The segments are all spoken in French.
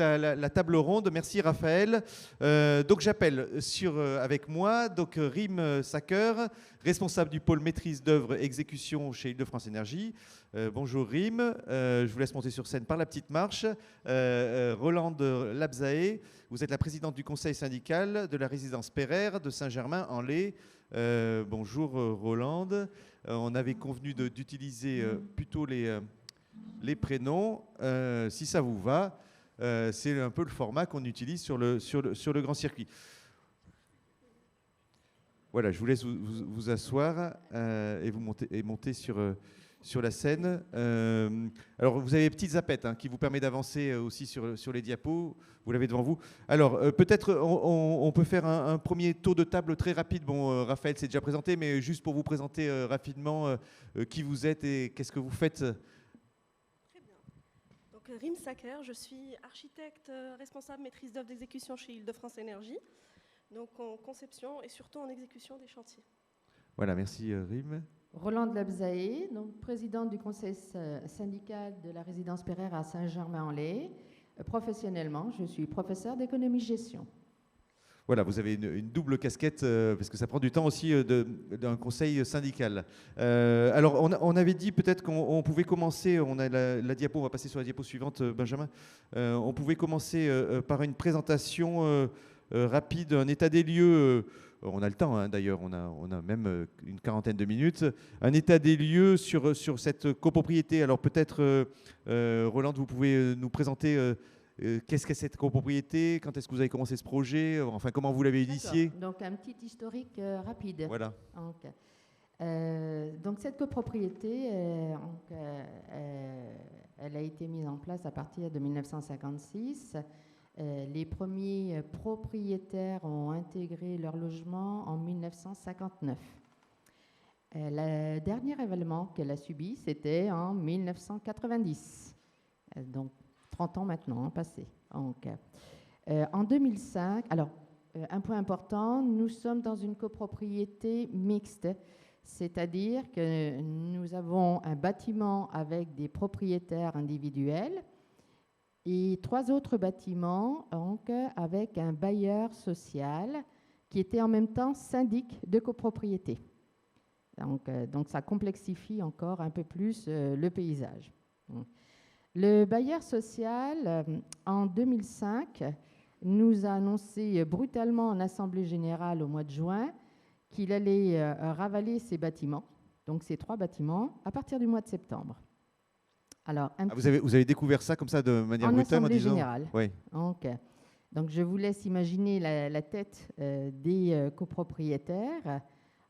la table ronde. Merci Raphaël. Donc j'appelle avec moi donc Rim Sacker, responsable du pôle maîtrise d'œuvre et exécution chez Île-de-France Énergie. Bonjour Rim, je vous laisse monter sur scène par la petite marche. Rolande Labzaé, vous êtes la présidente du conseil syndical de la résidence Pereire de Saint-Germain-en-Laye. Bonjour Rolande. On avait convenu d'utiliser plutôt les prénoms, si ça vous va. C'est un peu le format qu'on utilise sur le grand circuit. Voilà, je vous laisse vous asseoir et monter sur la scène. Alors, vous avez des petites zapettes qui vous permettent d'avancer aussi sur les diapos. Vous l'avez devant vous. Alors, peut-être on peut faire un premier tour de table très rapide. Bon, Raphaël s'est déjà présenté, mais juste pour vous présenter rapidement qui vous êtes et qu'est-ce que vous faites. Très bien. Donc, Rim Sacker, je suis architecte responsable maîtrise d'œuvre d'exécution chez Île-de-France Énergie. Donc, en conception et surtout en exécution des chantiers. Voilà, merci Rim. Rolande Labzaé, donc présidente du conseil syndical de la résidence Pereire à Saint-Germain-en-Laye. Professionnellement, je suis professeure d'économie-gestion. Voilà, vous avez une double casquette, parce que ça prend du temps aussi d'un conseil syndical. Alors, on avait dit peut-être qu'on pouvait commencer, on a la diapo, on va passer sur la diapo suivante, Benjamin. On pouvait commencer par une présentation rapide, un état des lieux. On a le temps, d'ailleurs, on a même une quarantaine de minutes. Un état des lieux sur cette copropriété. Alors peut-être, Rolande, vous pouvez nous présenter qu'est-ce qu'est cette copropriété, quand est-ce que vous avez commencé ce projet, enfin comment vous l'avez initié. Donc un petit historique rapide. Voilà. Donc cette copropriété, elle a été mise en place à partir de 1956. Les premiers propriétaires ont intégré leur logement en 1959. Le dernier événement qu'elle a subi, c'était en 1990. Donc 30 ans maintenant, passés. En 2005, alors un point important, nous sommes dans une copropriété mixte, c'est-à-dire que nous avons un bâtiment avec des propriétaires individuels et 3 autres bâtiments donc, avec un bailleur social qui était en même temps syndic de copropriété. Donc ça complexifie encore un peu plus le paysage. Le bailleur social, en 2005, nous a annoncé brutalement en Assemblée générale au mois de juin qu'il allait ravaler ces bâtiments, donc ces 3 bâtiments, à partir du mois de septembre. Alors, vous avez découvert ça comme ça de manière brutale en disant... générale. Oui. Donc, je vous laisse imaginer la tête des copropriétaires.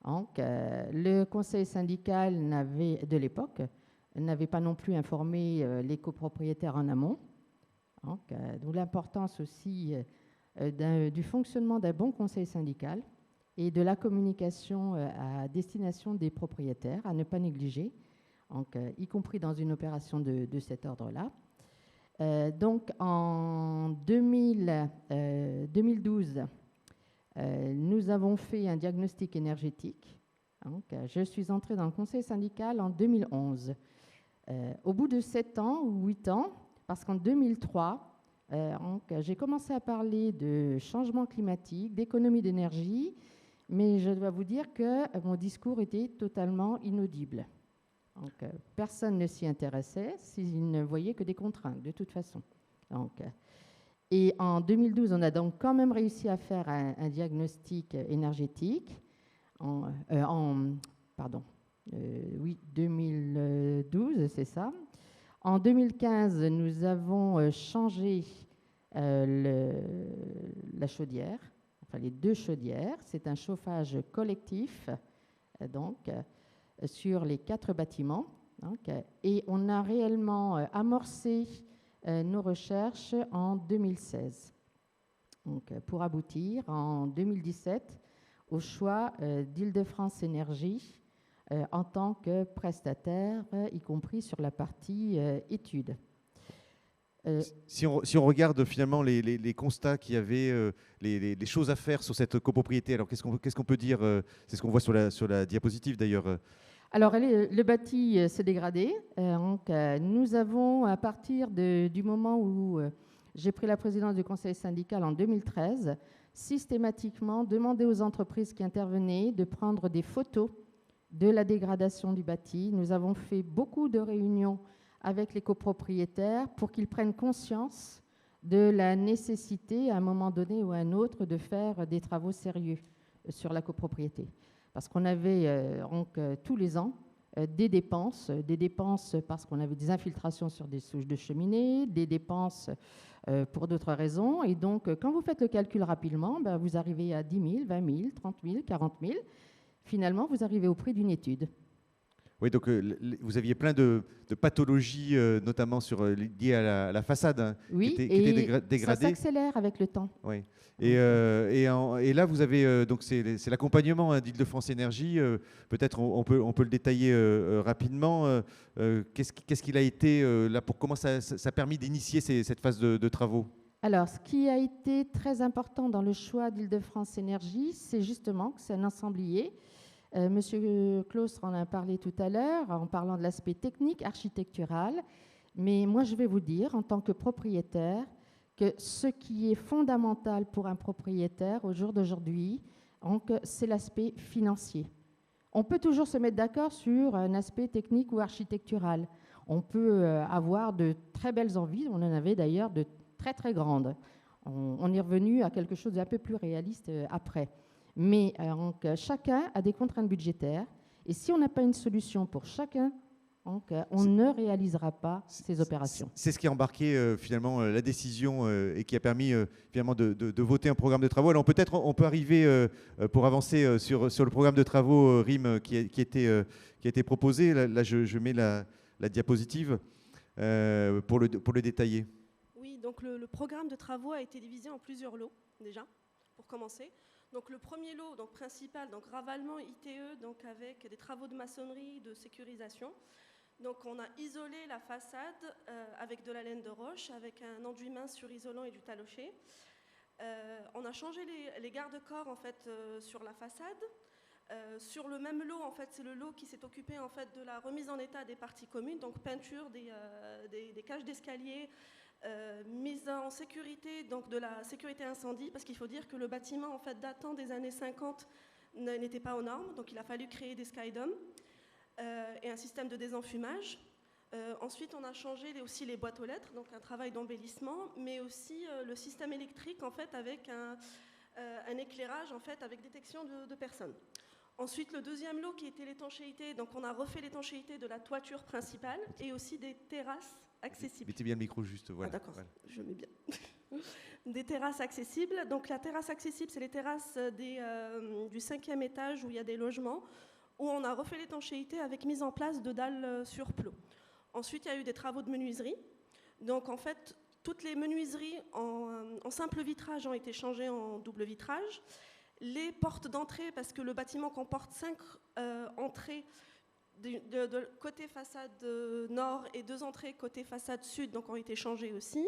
Le conseil syndical de l'époque n'avait pas non plus informé les copropriétaires en amont. D'où l'importance aussi du fonctionnement d'un bon conseil syndical et de la communication à destination des propriétaires, à ne pas négliger. Y compris dans une opération de cet ordre-là. Donc, en 2012, nous avons fait un diagnostic énergétique. Je suis entrée dans le conseil syndical en 2011. Au bout de 7 ans ou 8 ans, parce qu'en 2003, j'ai commencé à parler de changement climatique, d'économie d'énergie, mais je dois vous dire que mon discours était totalement inaudible. Donc, personne ne s'y intéressait s'il ne voyait que des contraintes, de toute façon. Et en 2012, on a donc quand même réussi à faire un diagnostic énergétique. 2012, c'est ça. En 2015, nous avons changé la chaudière, enfin les 2 chaudières. C'est un chauffage collectif, sur les 4 bâtiments. Et on a réellement amorcé nos recherches en 2016. Pour aboutir en 2017 au choix d'Île-de-France Énergie en tant que prestataire, y compris sur la partie études. Si on regarde finalement les constats qu'il y avait, les choses à faire sur cette copropriété, alors qu'est-ce qu'on peut dire, c'est ce qu'on voit sur la diapositive d'ailleurs. Alors, le bâti s'est dégradé. Nous avons, à partir du moment où j'ai pris la présidence du conseil syndical en 2013, systématiquement demander aux entreprises qui intervenaient de prendre des photos de la dégradation du bâti. Nous avons fait beaucoup de réunions avec les copropriétaires pour qu'ils prennent conscience de la nécessité, à un moment donné ou à un autre, de faire des travaux sérieux sur la copropriété. Parce qu'on avait tous les ans des dépenses parce qu'on avait des infiltrations sur des souches de cheminée, des dépenses pour d'autres raisons. Et donc, quand vous faites le calcul rapidement, vous arrivez à 10 000, 20 000, 30 000, 40 000. Finalement, vous arrivez au prix d'une étude. Oui, donc vous aviez plein de pathologies, notamment liées à la façade, hein, oui, qui étaient dégradées. Ça s'accélère avec le temps. Oui. Et là, vous avez donc c'est l'accompagnement d'Île-de-France Énergie. Peut-être on peut le détailler rapidement. Qu'est-ce qu'il a été là pour comment ça a permis d'initier cette phase de travaux? Alors, ce qui a été très important dans le choix d'Île-de-France Énergie, c'est justement que c'est un ensemblier. Monsieur Claustre en a parlé tout à l'heure en parlant de l'aspect technique, architectural. Mais moi, je vais vous dire, en tant que propriétaire, que ce qui est fondamental pour un propriétaire au jour d'aujourd'hui, c'est l'aspect financier. On peut toujours se mettre d'accord sur un aspect technique ou architectural. On peut avoir de très belles envies, on en avait d'ailleurs de très très grandes. On est revenu à quelque chose d'un peu plus réaliste après. Mais chacun a des contraintes budgétaires et si on n'a pas une solution pour chacun, on ne réalisera pas ces opérations. C'est ce qui a embarqué finalement la décision et qui a permis finalement de voter un programme de travaux. Alors peut-être on peut arriver pour avancer sur le programme de travaux RIM qui a été proposé. Là je mets la diapositive pour le détailler. Oui, donc le programme de travaux a été divisé en plusieurs lots déjà, pour commencer. Donc le premier lot donc principal, donc ravalement ITE, donc avec des travaux de maçonnerie, de sécurisation. Donc on a isolé la façade avec de la laine de roche, avec un enduit mince surisolant et du talocher. On a changé les garde-corps en fait sur la façade. Sur le même lot, en fait, c'est le lot qui s'est occupé en fait de la remise en état des parties communes, donc peinture des cages d'escalier. Mise en sécurité, donc de la sécurité incendie, parce qu'il faut dire que le bâtiment, en fait, datant des années 50, n'était pas aux normes, donc il a fallu créer des skydomes et un système de désenfumage. Ensuite, on a changé aussi les boîtes aux lettres, donc un travail d'embellissement, mais aussi le système électrique, en fait, avec un éclairage, en fait, avec détection de personnes. Ensuite, le deuxième lot qui était l'étanchéité, donc on a refait l'étanchéité de la toiture principale et aussi des terrasses accessibles. Mettez bien le micro juste, voilà. Ah, d'accord, voilà. Je mets bien. Des terrasses accessibles. Donc la terrasse accessible, c'est les terrasses du 5e étage où il y a des logements, où on a refait l'étanchéité avec mise en place de dalles sur plot. Ensuite, il y a eu des travaux de menuiserie. Donc en fait, toutes les menuiseries en simple vitrage ont été changées en double vitrage. Les portes d'entrée, parce que le bâtiment comporte 5 entrées de côté façade nord et 2 entrées côté façade sud, donc ont été changées aussi.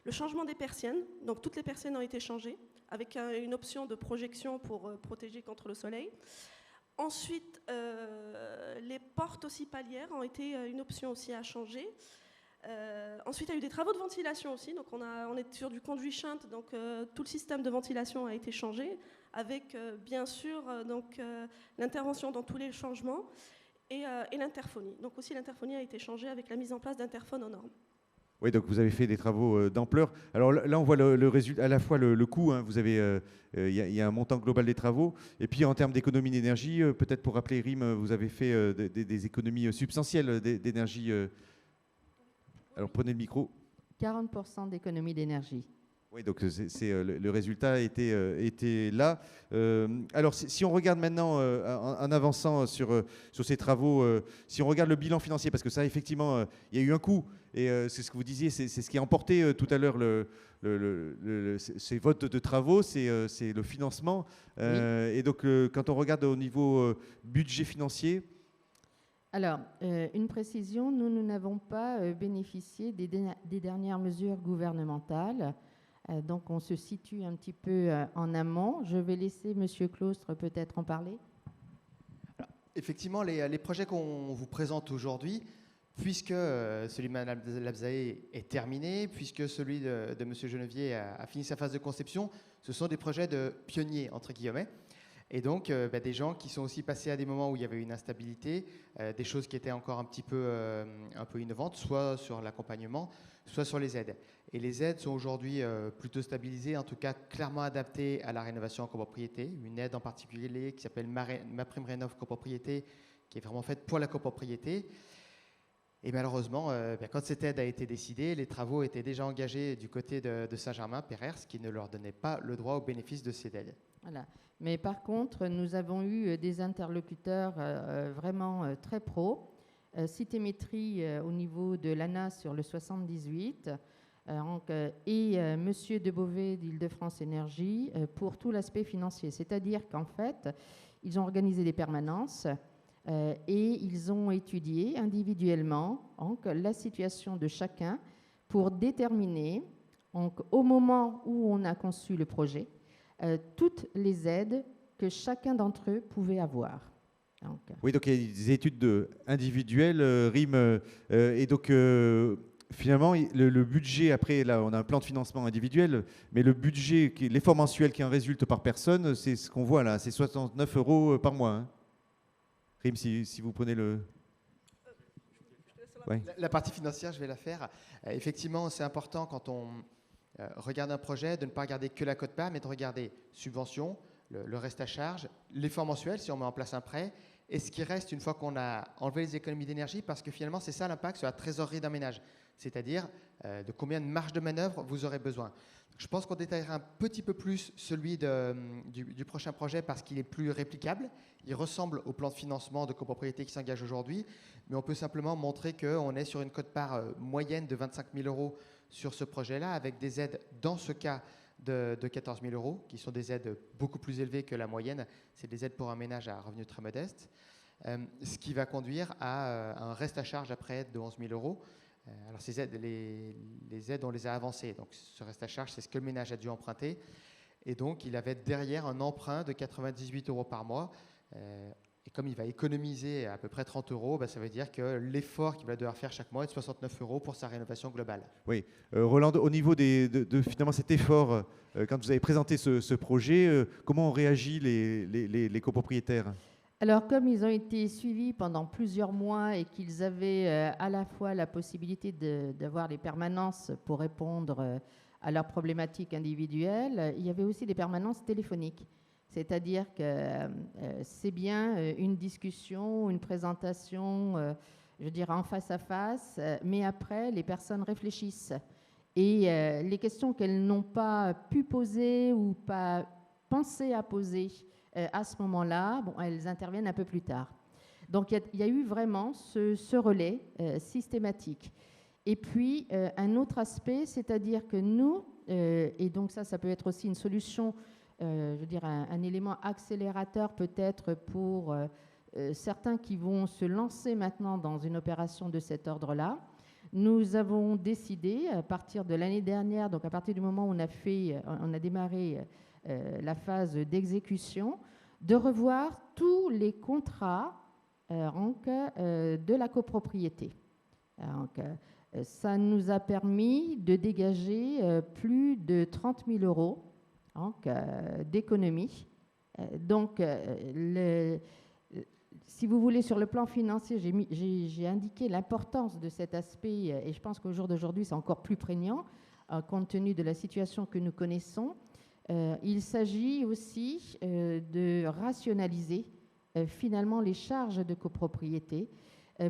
Le changement des persiennes, donc toutes les persiennes ont été changées, avec une option de projection pour protéger contre le soleil. Ensuite, les portes aussi palières ont été une option aussi à changer. Ensuite, il y a eu des travaux de ventilation aussi, donc on est sur du conduit shunt, donc tout le système de ventilation a été changé, avec bien sûr l'intervention dans tous les changements et l'interphonie. Donc aussi l'interphonie a été changée avec la mise en place d'interphones aux normes. Oui, donc vous avez fait des travaux d'ampleur. Alors là, on voit le résultat, à la fois le coût, hein, vous avez, y a un montant global des travaux, et puis en termes d'économie d'énergie, peut-être pour rappeler RIM, vous avez fait des économies substantielles d'énergie. Alors prenez le micro. 40% d'économie d'énergie. Oui, donc le résultat était là. Alors, si on regarde maintenant, en avançant sur ces travaux, si on regarde le bilan financier, parce que ça, effectivement, il y a eu un coût, et c'est ce que vous disiez, c'est ce qui a emporté tout à l'heure ces votes de travaux, c'est le financement. Oui. Et donc, quand on regarde au niveau budget financier... Alors, une précision, nous n'avons pas bénéficié des dernières mesures gouvernementales. Donc, on se situe un petit peu en amont. Je vais laisser M. Claustre peut-être en parler. Alors, effectivement, les projets qu'on vous présente aujourd'hui puisque celui de Mme Labzaé est terminé, puisque celui de M. Genevier a fini sa phase de conception, ce sont des projets de pionniers, entre guillemets. Et donc, des gens qui sont aussi passés à des moments où il y avait une instabilité, des choses qui étaient encore un peu innovantes, soit sur l'accompagnement, soit sur les aides. Et les aides sont aujourd'hui plutôt stabilisées, en tout cas clairement adaptées à la rénovation en copropriété. Une aide en particulier qui s'appelle MaPrimeRénov' copropriété, qui est vraiment faite pour la copropriété. Et malheureusement, quand cette aide a été décidée, les travaux étaient déjà engagés du côté de Saint-Germain-Perrers, ce qui ne leur donnait pas le droit au bénéfice de cette aide. Voilà. Mais par contre, nous avons eu des interlocuteurs vraiment très pros. Citémétrie au niveau de l'ANA sur le 78 et M. Debové d'Île-de-France Énergie pour tout l'aspect financier. C'est-à-dire qu'en fait, ils ont organisé des permanences et ils ont étudié individuellement la situation de chacun pour déterminer, au moment où on a conçu le projet, toutes les aides que chacun d'entre eux pouvait avoir. Oui, donc il y a des études individuelles, RIM, et donc finalement, le budget, après, là, on a un plan de financement individuel, mais le budget, l'effort mensuel qui en résulte par personne, c'est ce qu'on voit là, c'est 69 € par mois. Hein. RIM, si vous prenez le... Ouais. La partie financière, je vais la faire. Effectivement, c'est important quand on regarde un projet de ne pas regarder que la quote-part, mais de regarder subvention, le reste à charge, l'effort mensuel si on met en place un prêt, et ce qui reste une fois qu'on a enlevé les économies d'énergie, parce que finalement, c'est ça l'impact sur la trésorerie d'un ménage, c'est-à-dire de combien de marge de manœuvre vous aurez besoin. Je pense qu'on détaillera un petit peu plus celui du prochain projet parce qu'il est plus réplicable. Il ressemble au plan de financement de copropriété qui s'engage aujourd'hui, mais on peut simplement montrer qu'on est sur une quote-part moyenne de 25 000 € sur ce projet-là, avec des aides, dans ce cas, de 14 000 €, qui sont des aides beaucoup plus élevées que la moyenne. C'est des aides pour un ménage à revenu très modeste, ce qui va conduire à un reste à charge après de 11 000 €. Alors ces aides, les aides, on les a avancées. Donc ce reste à charge, c'est ce que le ménage a dû emprunter. Et donc il avait derrière un emprunt de 98 € par mois. Et comme il va économiser à peu près 30 €, ça veut dire que l'effort qu'il va devoir faire chaque mois est de 69 € pour sa rénovation globale. Oui. Roland, au niveau de finalement cet effort, quand vous avez présenté ce projet, comment ont réagi les copropriétaires ? Alors, comme ils ont été suivis pendant plusieurs mois et qu'ils avaient à la fois la possibilité d'avoir les permanences pour répondre à leurs problématiques individuelles, il y avait aussi des permanences téléphoniques. C'est-à-dire que c'est bien une discussion, une présentation, je dirais en face à face, mais après, les personnes réfléchissent. Et les questions qu'elles n'ont pas pu poser ou pas pensé à poser à ce moment-là, elles interviennent un peu plus tard. Donc, il y a eu vraiment ce relais systématique. Et puis, un autre aspect, c'est-à-dire que nous, et donc ça peut être aussi une solution, je veux dire un élément accélérateur peut-être pour certains qui vont se lancer maintenant dans une opération de cet ordre-là. Nous avons décidé, à partir de l'année dernière, donc à partir du moment où on a démarré la phase d'exécution, de revoir tous les contrats de la copropriété. Donc, ça nous a permis de dégager plus de 30 000 € d'économie. Donc, si vous voulez, sur le plan financier, j'ai indiqué l'importance de cet aspect et je pense qu'au jour d'aujourd'hui, c'est encore plus prégnant compte tenu de la situation que nous connaissons. Il s'agit aussi de rationaliser finalement les charges de copropriété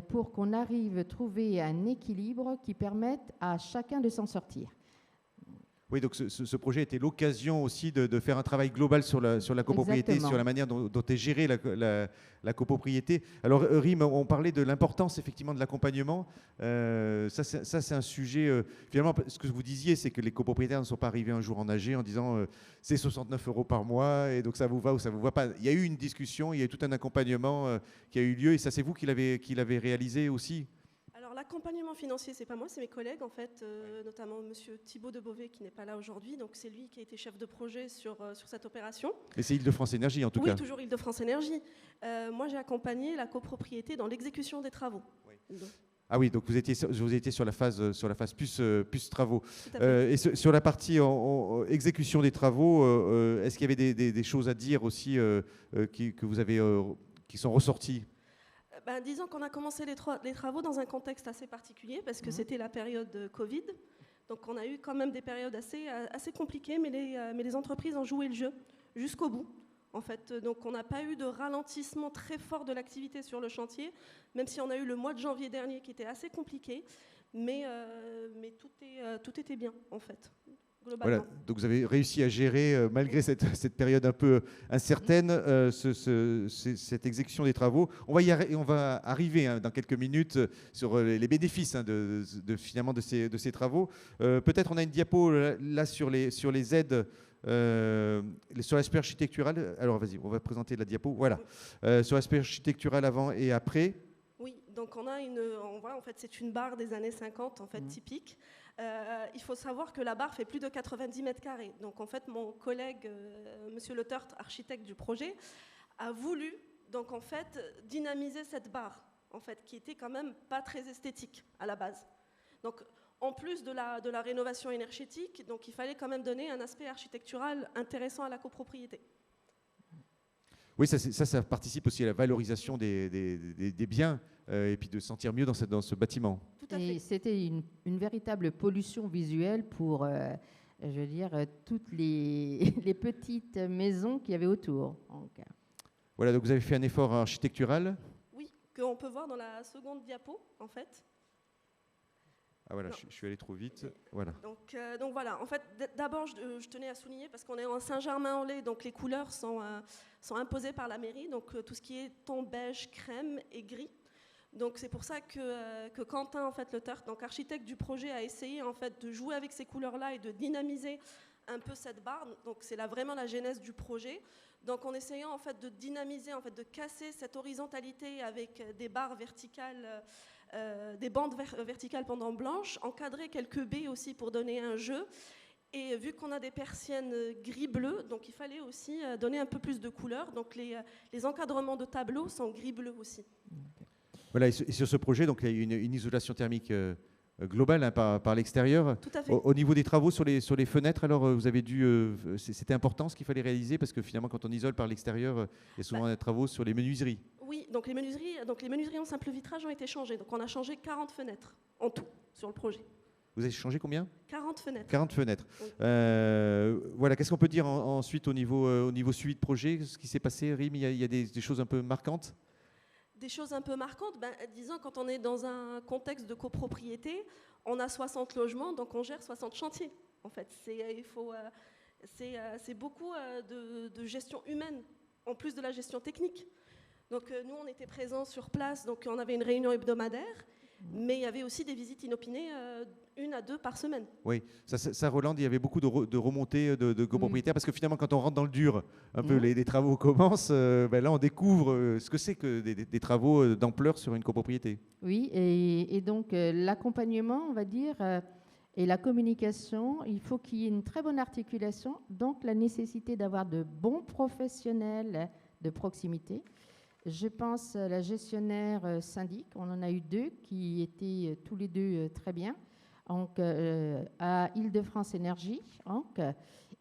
pour qu'on arrive à trouver un équilibre qui permette à chacun de s'en sortir. Oui, donc ce projet était l'occasion aussi de faire un travail global sur la copropriété, Exactement. sur la manière dont est gérée la copropriété. Alors, Rim, on parlait de l'importance effectivement de l'accompagnement. Ça, c'est un sujet. Finalement, ce que vous disiez, c'est que les copropriétaires ne sont pas arrivés un jour en AG en disant c'est 69 € par mois et donc ça vous va ou ça vous va pas. Il y a eu une discussion, il y a eu tout un accompagnement qui a eu lieu et ça, c'est vous qui l'avez réalisé aussi. Alors l'accompagnement financier, c'est pas moi, c'est mes collègues en fait, notamment Monsieur Thibault Debové qui n'est pas là aujourd'hui, donc c'est lui qui a été chef de projet sur cette opération. Et c'est Île-de-France Énergie en tout cas. Oui, toujours Île-de-France Énergie. Moi j'ai accompagné la copropriété dans l'exécution des travaux. Oui. Ah oui, donc vous étiez sur la phase plus travaux. Tout à fait. Et sur la partie exécution des travaux, est-ce qu'il y avait des choses à dire aussi que vous avez, qui sont ressorties? Ben, disons qu'on a commencé les travaux dans un contexte assez particulier parce que c'était la période de Covid. Donc on a eu quand même des périodes assez compliquées, mais les entreprises ont joué le jeu jusqu'au bout. En fait, donc on n'a pas eu de ralentissement très fort de l'activité sur le chantier, même si on a eu le mois de janvier dernier qui était assez compliqué, mais tout était bien en fait, globalement. Voilà, donc vous avez réussi à gérer, malgré cette période un peu incertaine, cette exécution des travaux. On va arriver dans quelques minutes sur les bénéfices finalement de ces travaux. Peut-être on a une diapo là sur les aides. Sur l'aspect architectural, alors vas-y, on va présenter la diapo. Voilà, sur l'aspect architectural avant et après. Oui, donc on voit en fait c'est une barre des années 50 en fait typique. Il faut savoir que la barre fait plus de 90 mètres carrés. Donc en fait mon collègue Monsieur Le Teurt, architecte du projet, a voulu donc en fait dynamiser cette barre en fait qui était quand même pas très esthétique à la base. Donc en plus de la rénovation énergétique, donc il fallait quand même donner un aspect architectural intéressant à la copropriété. Oui, ça participe aussi à la valorisation des biens et puis de se sentir mieux dans ce bâtiment. Tout à fait. Et c'était une véritable pollution visuelle pour, je veux dire, toutes les petites maisons qu'il y avait autour. Donc, voilà, donc vous avez fait un effort architectural. Oui, qu'on peut voir dans la seconde diapo, en fait. Ah voilà, je suis allé trop vite. Voilà. Donc voilà, en fait, d'abord, je tenais à souligner, parce qu'on est en Saint-Germain-en-Laye, donc les couleurs sont imposées par la mairie, donc tout ce qui est ton beige, crème et gris. Donc c'est pour ça que Quentin, en fait, Le Teurt, donc architecte du projet, a essayé en fait de jouer avec ces couleurs-là et de dynamiser un peu cette barre. Donc c'est là vraiment la genèse du projet. Donc en essayant en fait de dynamiser, en fait de casser cette horizontalité avec des barres verticales. Des bandes verticales pendant blanches, encadrer quelques baies aussi pour donner un jeu. Et vu qu'on a des persiennes gris-bleu, donc il fallait aussi donner un peu plus de couleur. Donc les encadrements de tableaux sont gris-bleu aussi. Voilà, et sur ce projet, donc, il y a une isolation thermique globale par l'extérieur. Tout à fait. Au niveau des travaux sur les fenêtres, alors vous avez c'était important ce qu'il fallait réaliser, parce que finalement quand on isole par l'extérieur, il y a souvent des travaux sur les menuiseries. Oui, donc les menuiseries en simple vitrage ont été changées. Donc on a changé 40 fenêtres en tout sur le projet. Vous avez changé combien? 40 fenêtres. 40 fenêtres. Oui. Voilà, qu'est-ce qu'on peut dire ensuite au niveau suivi de projet? Ce qui s'est passé, Rim, il y a des choses un peu marquantes? Des choses un peu marquantes, disons, quand on est dans un contexte de copropriété, on a 60 logements, donc on gère 60 chantiers. En fait, c'est beaucoup de gestion humaine, en plus de la gestion technique. Donc nous, on était présents sur place, donc on avait une réunion hebdomadaire, mais il y avait aussi des visites inopinées, 1 à 2 par semaine. Oui, ça Roland, il y avait beaucoup de remontées de copropriétaires, parce que finalement, quand on rentre dans le dur, un peu les travaux commencent, là on découvre ce que c'est que des travaux d'ampleur sur une copropriété. oui, et donc l'accompagnement, on va dire, et la communication, il faut qu'il y ait une très bonne articulation, donc la nécessité d'avoir de bons professionnels de proximité. Je pense à la gestionnaire syndic, on en a eu 2 qui étaient tous les 2 très bien, donc, à Île-de-France Énergie, donc,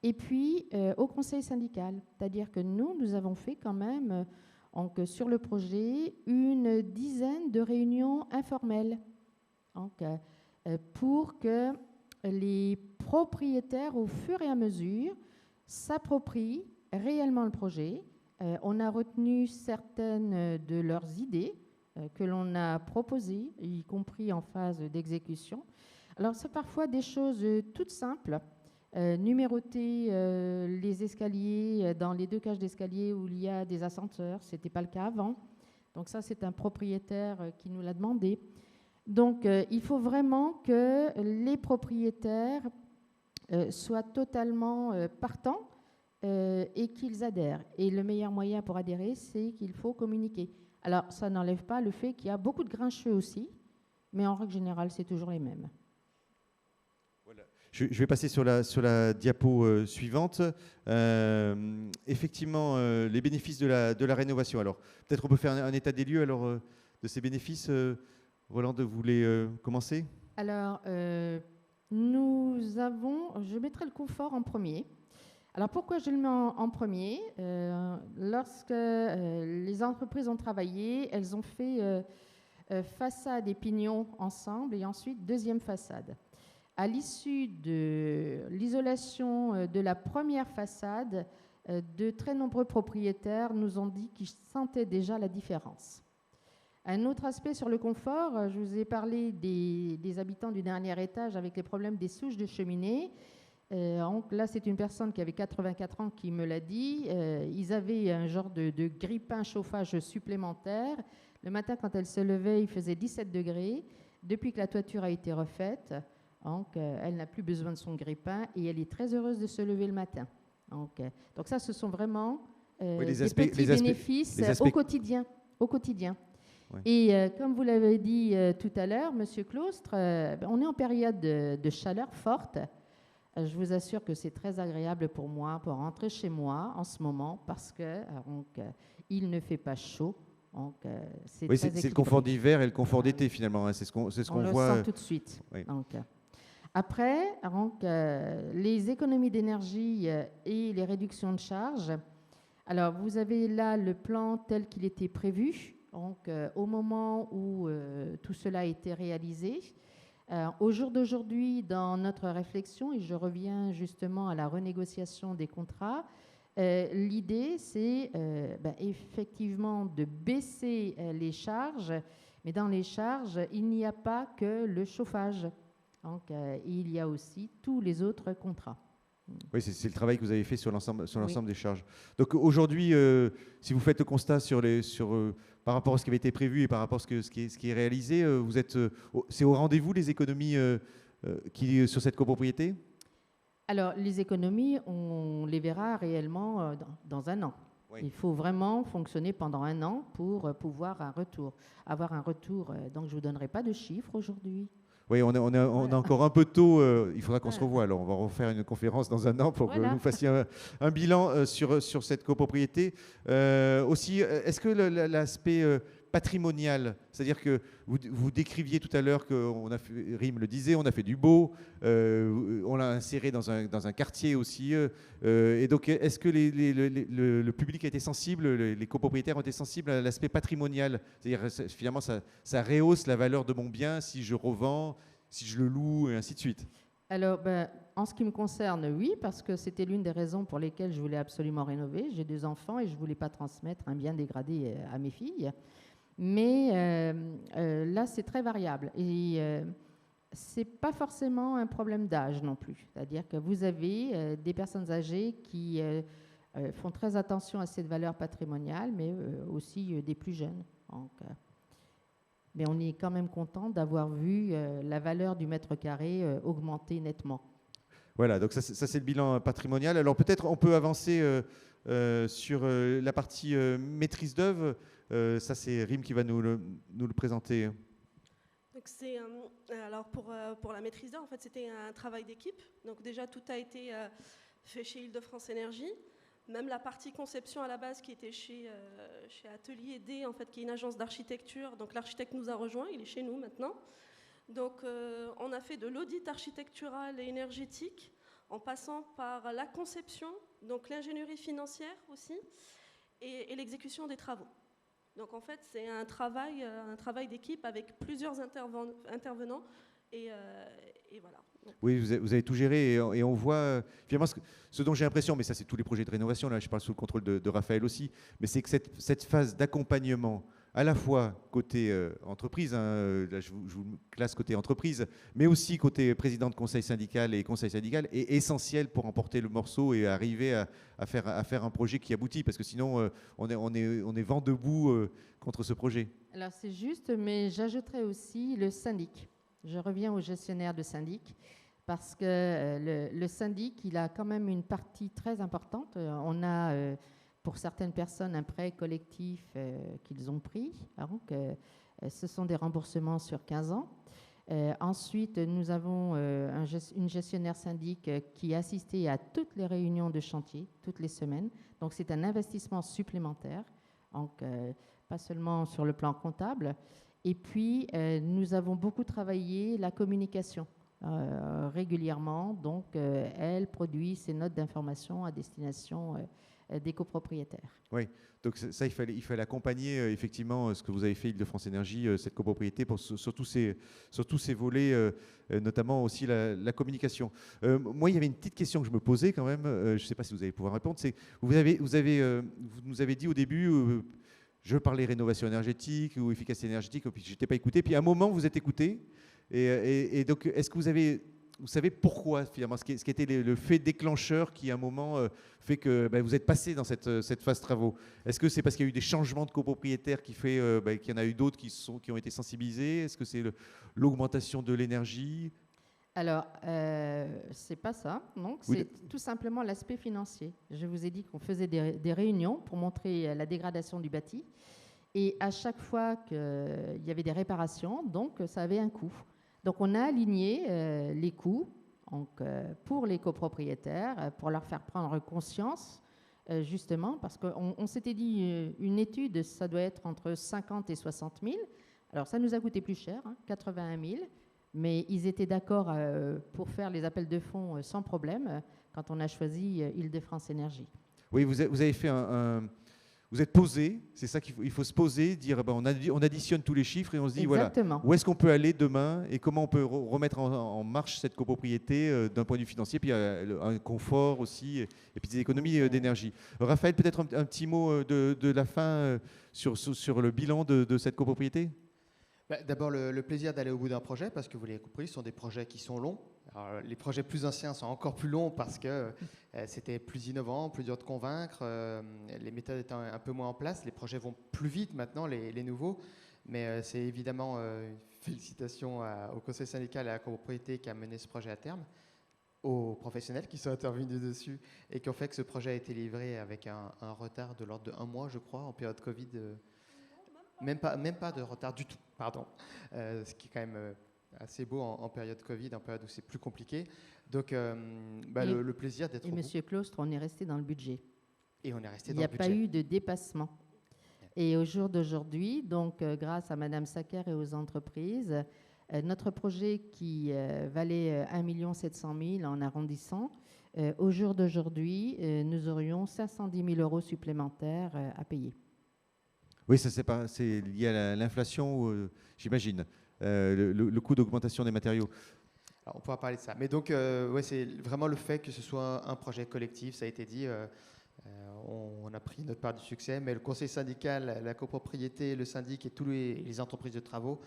et puis au conseil syndical. C'est-à-dire que nous avons fait quand même, donc, sur le projet, une dizaine de réunions informelles, donc, pour que les propriétaires, au fur et à mesure, s'approprient réellement le projet. On a retenu certaines de leurs idées que l'on a proposées, y compris en phase d'exécution. Alors, c'est parfois des choses toutes simples. Numéroter les escaliers dans les 2 cages d'escalier où il y a des ascenseurs, ce n'était pas le cas avant. Donc ça, c'est un propriétaire qui nous l'a demandé. Donc, il faut vraiment que les propriétaires soient totalement partants et qu'ils adhèrent. Et le meilleur moyen pour adhérer, c'est qu'il faut communiquer. Alors, ça n'enlève pas le fait qu'il y a beaucoup de grincheux aussi, mais en règle générale, c'est toujours les mêmes. Voilà. Je vais passer sur la diapo suivante. Effectivement, les bénéfices de la rénovation. Alors, peut-être on peut faire un état des lieux alors, de ces bénéfices. Rolande, vous voulez commencer? Alors, je mettrai le confort en premier. Alors, pourquoi je le mets en premier? Lorsque les entreprises ont travaillé, elles ont fait façade et pignon ensemble et ensuite deuxième façade. À l'issue de l'isolation de la première façade, de très nombreux propriétaires nous ont dit qu'ils sentaient déjà la différence. Un autre aspect sur le confort, je vous ai parlé des habitants du dernier étage avec les problèmes des souches de cheminée. Donc là, c'est une personne qui avait 84 ans qui me l'a dit. Ils avaient un genre de grille-pain chauffage supplémentaire. Le matin, quand elle se levait, il faisait 17 degrés. Depuis que la toiture a été refaite, donc, elle n'a plus besoin de son grille-pain et elle est très heureuse de se lever le matin. Donc ça, ce sont vraiment des petits bénéfices au quotidien. Ouais. Et comme vous l'avez dit tout à l'heure, Monsieur Claustre, on est en période de chaleur forte. Je vous assure que c'est très agréable pour moi pour rentrer chez moi en ce moment parce que il ne fait pas chaud. C'est le confort d'hiver et le confort d'été finalement. Hein. C'est ce qu'on voit. On le sent tout de suite. Oui. Après, les économies d'énergie et les réductions de charges. Alors, vous avez là le plan tel qu'il était prévu. Donc, au moment où tout cela a été réalisé, au jour d'aujourd'hui, dans notre réflexion, et je reviens justement à la renégociation des contrats, l'idée, c'est effectivement de baisser les charges, mais dans les charges, il n'y a pas que le chauffage. Donc, il y a aussi tous les autres contrats. Oui, c'est le travail que vous avez fait sur l'ensemble des charges. Donc aujourd'hui, si vous faites le constat par rapport à ce qui avait été prévu et par rapport à ce qui est réalisé, c'est au rendez-vous les économies sur cette copropriété? Alors, les économies, on les verra réellement dans un an. Oui. Il faut vraiment fonctionner pendant un an pour pouvoir avoir un retour. Donc, je ne vous donnerai pas de chiffres aujourd'hui. Oui, on a encore un peu tôt. Il faudra qu'on se revoie. Alors, on va refaire une conférence dans un an pour que vous fassiez un bilan sur cette copropriété. Aussi, est-ce que l'aspect patrimonial, c'est-à-dire que vous décriviez tout à l'heure Rime le disait, on a fait du beau, on l'a inséré dans un quartier aussi. Et donc, est-ce que le public a été sensible, les copropriétaires ont été sensibles à l'aspect patrimonial? C'est-à-dire, finalement, ça rehausse la valeur de mon bien si je revends, si je le loue, et ainsi de suite. Alors, en ce qui me concerne, oui, parce que c'était l'une des raisons pour lesquelles je voulais absolument rénover. J'ai 2 enfants et je ne voulais pas transmettre un bien dégradé à mes filles. Mais là, c'est très variable. Et ce n'est pas forcément un problème d'âge non plus. C'est-à-dire que vous avez des personnes âgées qui font très attention à cette valeur patrimoniale, mais aussi des plus jeunes. Donc, mais on est quand même content d'avoir vu la valeur du mètre carré augmenter nettement. Voilà, donc ça c'est le bilan patrimonial. Alors peut-être on peut avancer sur la partie maîtrise d'œuvre. Ça c'est Rime qui va nous le présenter. Donc alors pour la maîtrise d'œuvre, en fait, c'était un travail d'équipe. Donc déjà tout a été fait chez Île-de-France Énergie. Même la partie conception à la base qui était chez Atelier D, en fait, qui est une agence d'architecture. Donc l'architecte nous a rejoints, il est chez nous maintenant. Donc on a fait de l'audit architectural et énergétique en passant par la conception, donc l'ingénierie financière aussi, et l'exécution des travaux. Donc en fait, c'est un travail d'équipe avec plusieurs intervenants et voilà. Oui, vous avez tout géré et on voit finalement ce dont j'ai l'impression, mais ça c'est tous les projets de rénovation, là je parle sous le contrôle de Raphaël aussi, mais c'est que cette phase d'accompagnement, à la fois côté entreprise, hein, là je vous classe côté entreprise, mais aussi côté président de conseil syndical et conseil syndical, est essentiel pour emporter le morceau et arriver à faire un projet qui aboutit, parce que sinon on est vent debout contre ce projet. Alors c'est juste, mais j'ajouterais aussi le syndic. Je reviens au gestionnaire de syndic, parce que le syndic, il a quand même une partie très importante. On a, pour certaines personnes, un prêt collectif qu'ils ont pris. Donc, ce sont des remboursements sur 15 ans. Ensuite, nous avons une gestionnaire syndic qui assistait à toutes les réunions de chantier, toutes les semaines. Donc, c'est un investissement supplémentaire, donc pas seulement sur le plan comptable. Et puis, nous avons beaucoup travaillé la communication régulièrement. Donc, elle produit ses notes d'information à destination des copropriétaires. Oui, donc ça, il fallait accompagner effectivement ce que vous avez fait Île-de-France Énergie, cette copropriété, sur tous ces volets, notamment aussi la communication. Moi, il y avait une petite question que je me posais quand même, je ne sais pas si vous allez pouvoir répondre, c'est vous nous avez dit au début, je parlais rénovation énergétique ou efficacité énergétique, puis je n'étais pas écouté, puis à un moment, vous êtes écouté, et donc, est-ce que vous savez pourquoi, finalement, ce qui était le fait déclencheur qui, à un moment, fait que vous êtes passé dans cette phase travaux? Est-ce que c'est parce qu'il y a eu des changements de copropriétaires qui fait qu'il y en a eu d'autres qui ont été sensibilisés? Est-ce que c'est l'augmentation de l'énergie? Alors, c'est pas ça, non. Oui, C'est tout simplement l'aspect financier. Je vous ai dit qu'on faisait des réunions pour montrer la dégradation du bâti. Et à chaque fois qu'il y avait des réparations, donc ça avait un coût. Donc, on a aligné les coûts donc, pour les copropriétaires, pour leur faire prendre conscience, justement, parce qu'on s'était dit une étude, ça doit être entre 50 et 60 000. Alors, ça nous a coûté plus cher, 81 000, mais ils étaient d'accord pour faire les appels de fonds sans problème quand on a choisi Île-de-France Énergie. Oui, vous avez fait vous êtes posé, c'est ça qu'il faut se poser, dire on additionne tous les chiffres et on se dit Exactement. voilà, où est-ce qu'on peut aller demain et comment on peut remettre en marche cette copropriété d'un point de vue financier, puis un confort aussi et puis des économies d'énergie. Raphaël, peut-être un petit mot de la fin sur le bilan de cette copropriété? D'abord, le plaisir d'aller au bout d'un projet, parce que vous l'avez compris, ce sont des projets qui sont longs. Alors, les projets plus anciens sont encore plus longs parce que c'était plus innovant, plus dur de convaincre, les méthodes étant un peu moins en place. Les projets vont plus vite maintenant, les nouveaux, mais c'est évidemment une félicitation au conseil syndical et à la copropriété qui a mené ce projet à terme, aux professionnels qui sont intervenus dessus et qui ont fait que ce projet a été livré avec un retard de l'ordre de 1 mois, je crois, en période Covid. Même pas de retard du tout, pardon. Ce qui est quand même assez beau en période Covid, en période où c'est plus compliqué. Donc, le plaisir d'être au bout. Et Monsieur Claustre, on est resté dans le budget. Et on est resté Il dans n'y le a pas budget. eu de dépassement. Et au jour d'aujourd'hui, donc grâce à Madame Sacker et aux entreprises, notre projet qui valait 1 700 000 en arrondissant, au jour d'aujourd'hui, nous aurions 510 000 € supplémentaires à payer. Oui, c'est lié à l'inflation, j'imagine, le coût d'augmentation des matériaux. Alors, on pourra parler de ça. Mais donc, c'est vraiment le fait que ce soit un projet collectif, ça a été dit. On a pris notre part du succès, mais le conseil syndical, la copropriété, le syndic et toutes les entreprises de travaux,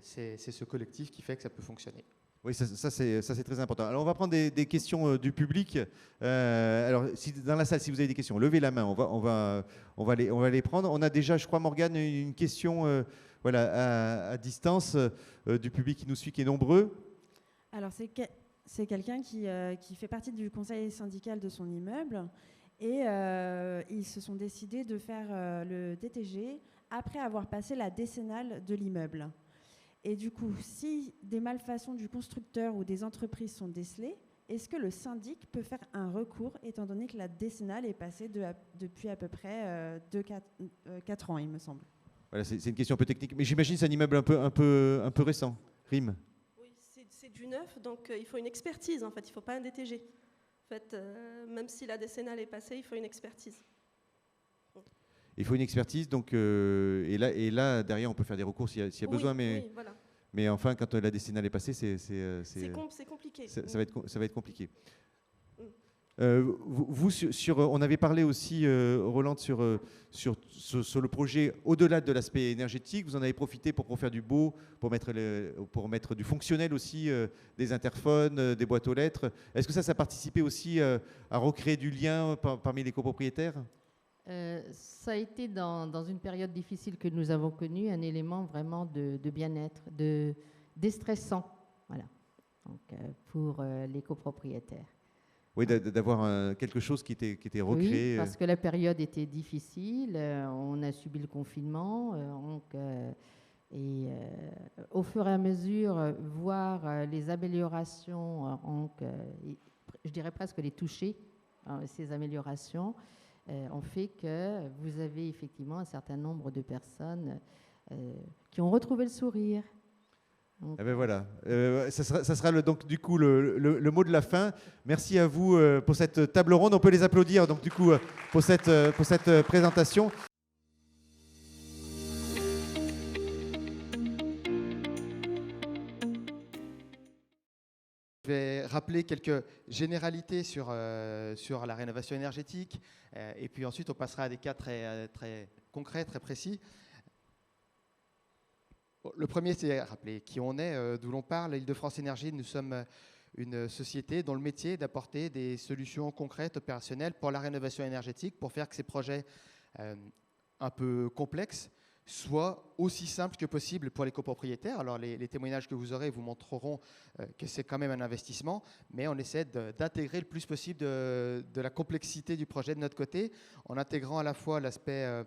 c'est ce collectif qui fait que ça peut fonctionner. Oui, ça c'est très important. Alors on va prendre des questions du public. Alors dans la salle, si vous avez des questions, levez la main. On va les prendre. On a déjà, je crois, Morgane, une question à distance du public qui nous suit, qui est nombreux. Alors c'est quelqu'un qui fait partie du conseil syndical de son immeuble et ils se sont décidés de faire le DTG après avoir passé la décennale de l'immeuble. Et du coup, si des malfaçons du constructeur ou des entreprises sont décelées, est-ce que le syndic peut faire un recours, étant donné que la décennale est passée depuis à peu près 4 ans, il me semble? Voilà, c'est une question un peu technique, mais j'imagine que c'est un immeuble un peu récent. Rime. Oui, c'est du neuf, donc il faut une expertise, en fait, il ne faut pas un DTG. En fait, même si la décennale est passée, il faut une expertise. Il faut une expertise, donc, et là, derrière, on peut faire des recours s'il y a besoin, oui, voilà. Mais enfin, quand la décennale est passée, c'est compliqué. Ça va être compliqué. On avait parlé aussi, Roland, sur le projet, au-delà de l'aspect énergétique, vous en avez profité pour faire du beau, pour mettre du fonctionnel aussi, des interphones, des boîtes aux lettres. Est-ce que ça a participé aussi à recréer du lien parmi les copropriétaires ? Ça a été dans une période difficile que nous avons connue un élément vraiment de bien-être, de déstressant, voilà, donc, pour les copropriétaires. Oui, d'avoir quelque chose qui était recréé. Oui, parce que la période était difficile, on a subi le confinement, et au fur et à mesure, voir les améliorations, je dirais presque les toucher, ces améliorations, ont fait que vous avez effectivement un certain nombre de personnes qui ont retrouvé le sourire. Donc, Eh ben voilà, ça sera donc du coup le mot de la fin. Merci à vous pour cette table ronde. On peut les applaudir donc du coup pour cette présentation. Je vais rappeler quelques généralités sur la rénovation énergétique et puis ensuite on passera à des cas très concrets, très précis. Bon, le premier, c'est rappeler qui on est, d'où l'on parle. Île-de-France Énergie, nous sommes une société dont le métier est d'apporter des solutions concrètes, opérationnelles pour la rénovation énergétique, pour faire que ces projets un peu complexes soient aussi simples que possible pour les copropriétaires. Alors les témoignages que vous aurez vous montreront que c'est quand même un investissement, mais on essaie d'intégrer le plus possible de la complexité du projet de notre côté, en intégrant à la fois l'aspect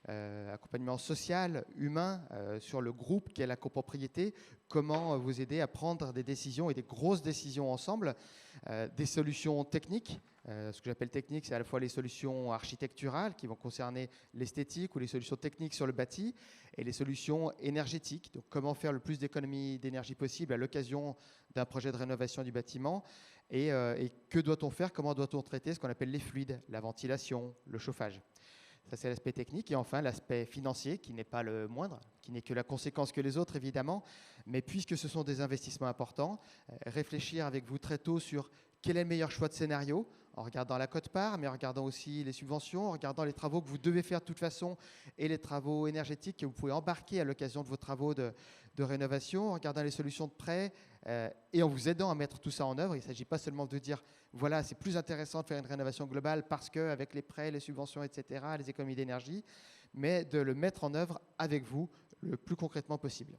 accompagnement social, humain, sur le groupe qui est la copropriété, comment vous aider à prendre des décisions et des grosses décisions ensemble, des solutions techniques. Ce que j'appelle technique, c'est à la fois les solutions architecturales qui vont concerner l'esthétique ou les solutions techniques sur le bâti et les solutions énergétiques. Donc, comment faire le plus d'économies d'énergie possible à l'occasion d'un projet de rénovation du bâtiment et que doit-on faire, comment doit-on traiter ce qu'on appelle les fluides, la ventilation, le chauffage. Ça, c'est l'aspect technique. Et enfin, l'aspect financier, qui n'est pas le moindre, qui n'est que la conséquence que les autres, évidemment. Mais puisque ce sont des investissements importants, réfléchir avec vous très tôt sur quel est le meilleur choix de scénario, en regardant la quote-part, mais en regardant aussi les subventions, en regardant les travaux que vous devez faire de toute façon et les travaux énergétiques que vous pouvez embarquer à l'occasion de vos travaux de rénovation, en regardant les solutions de prêt et en vous aidant à mettre tout ça en œuvre. Il ne s'agit pas seulement de dire, voilà, c'est plus intéressant de faire une rénovation globale parce qu'avec les prêts, les subventions, etc., les économies d'énergie, mais de le mettre en œuvre avec vous le plus concrètement possible.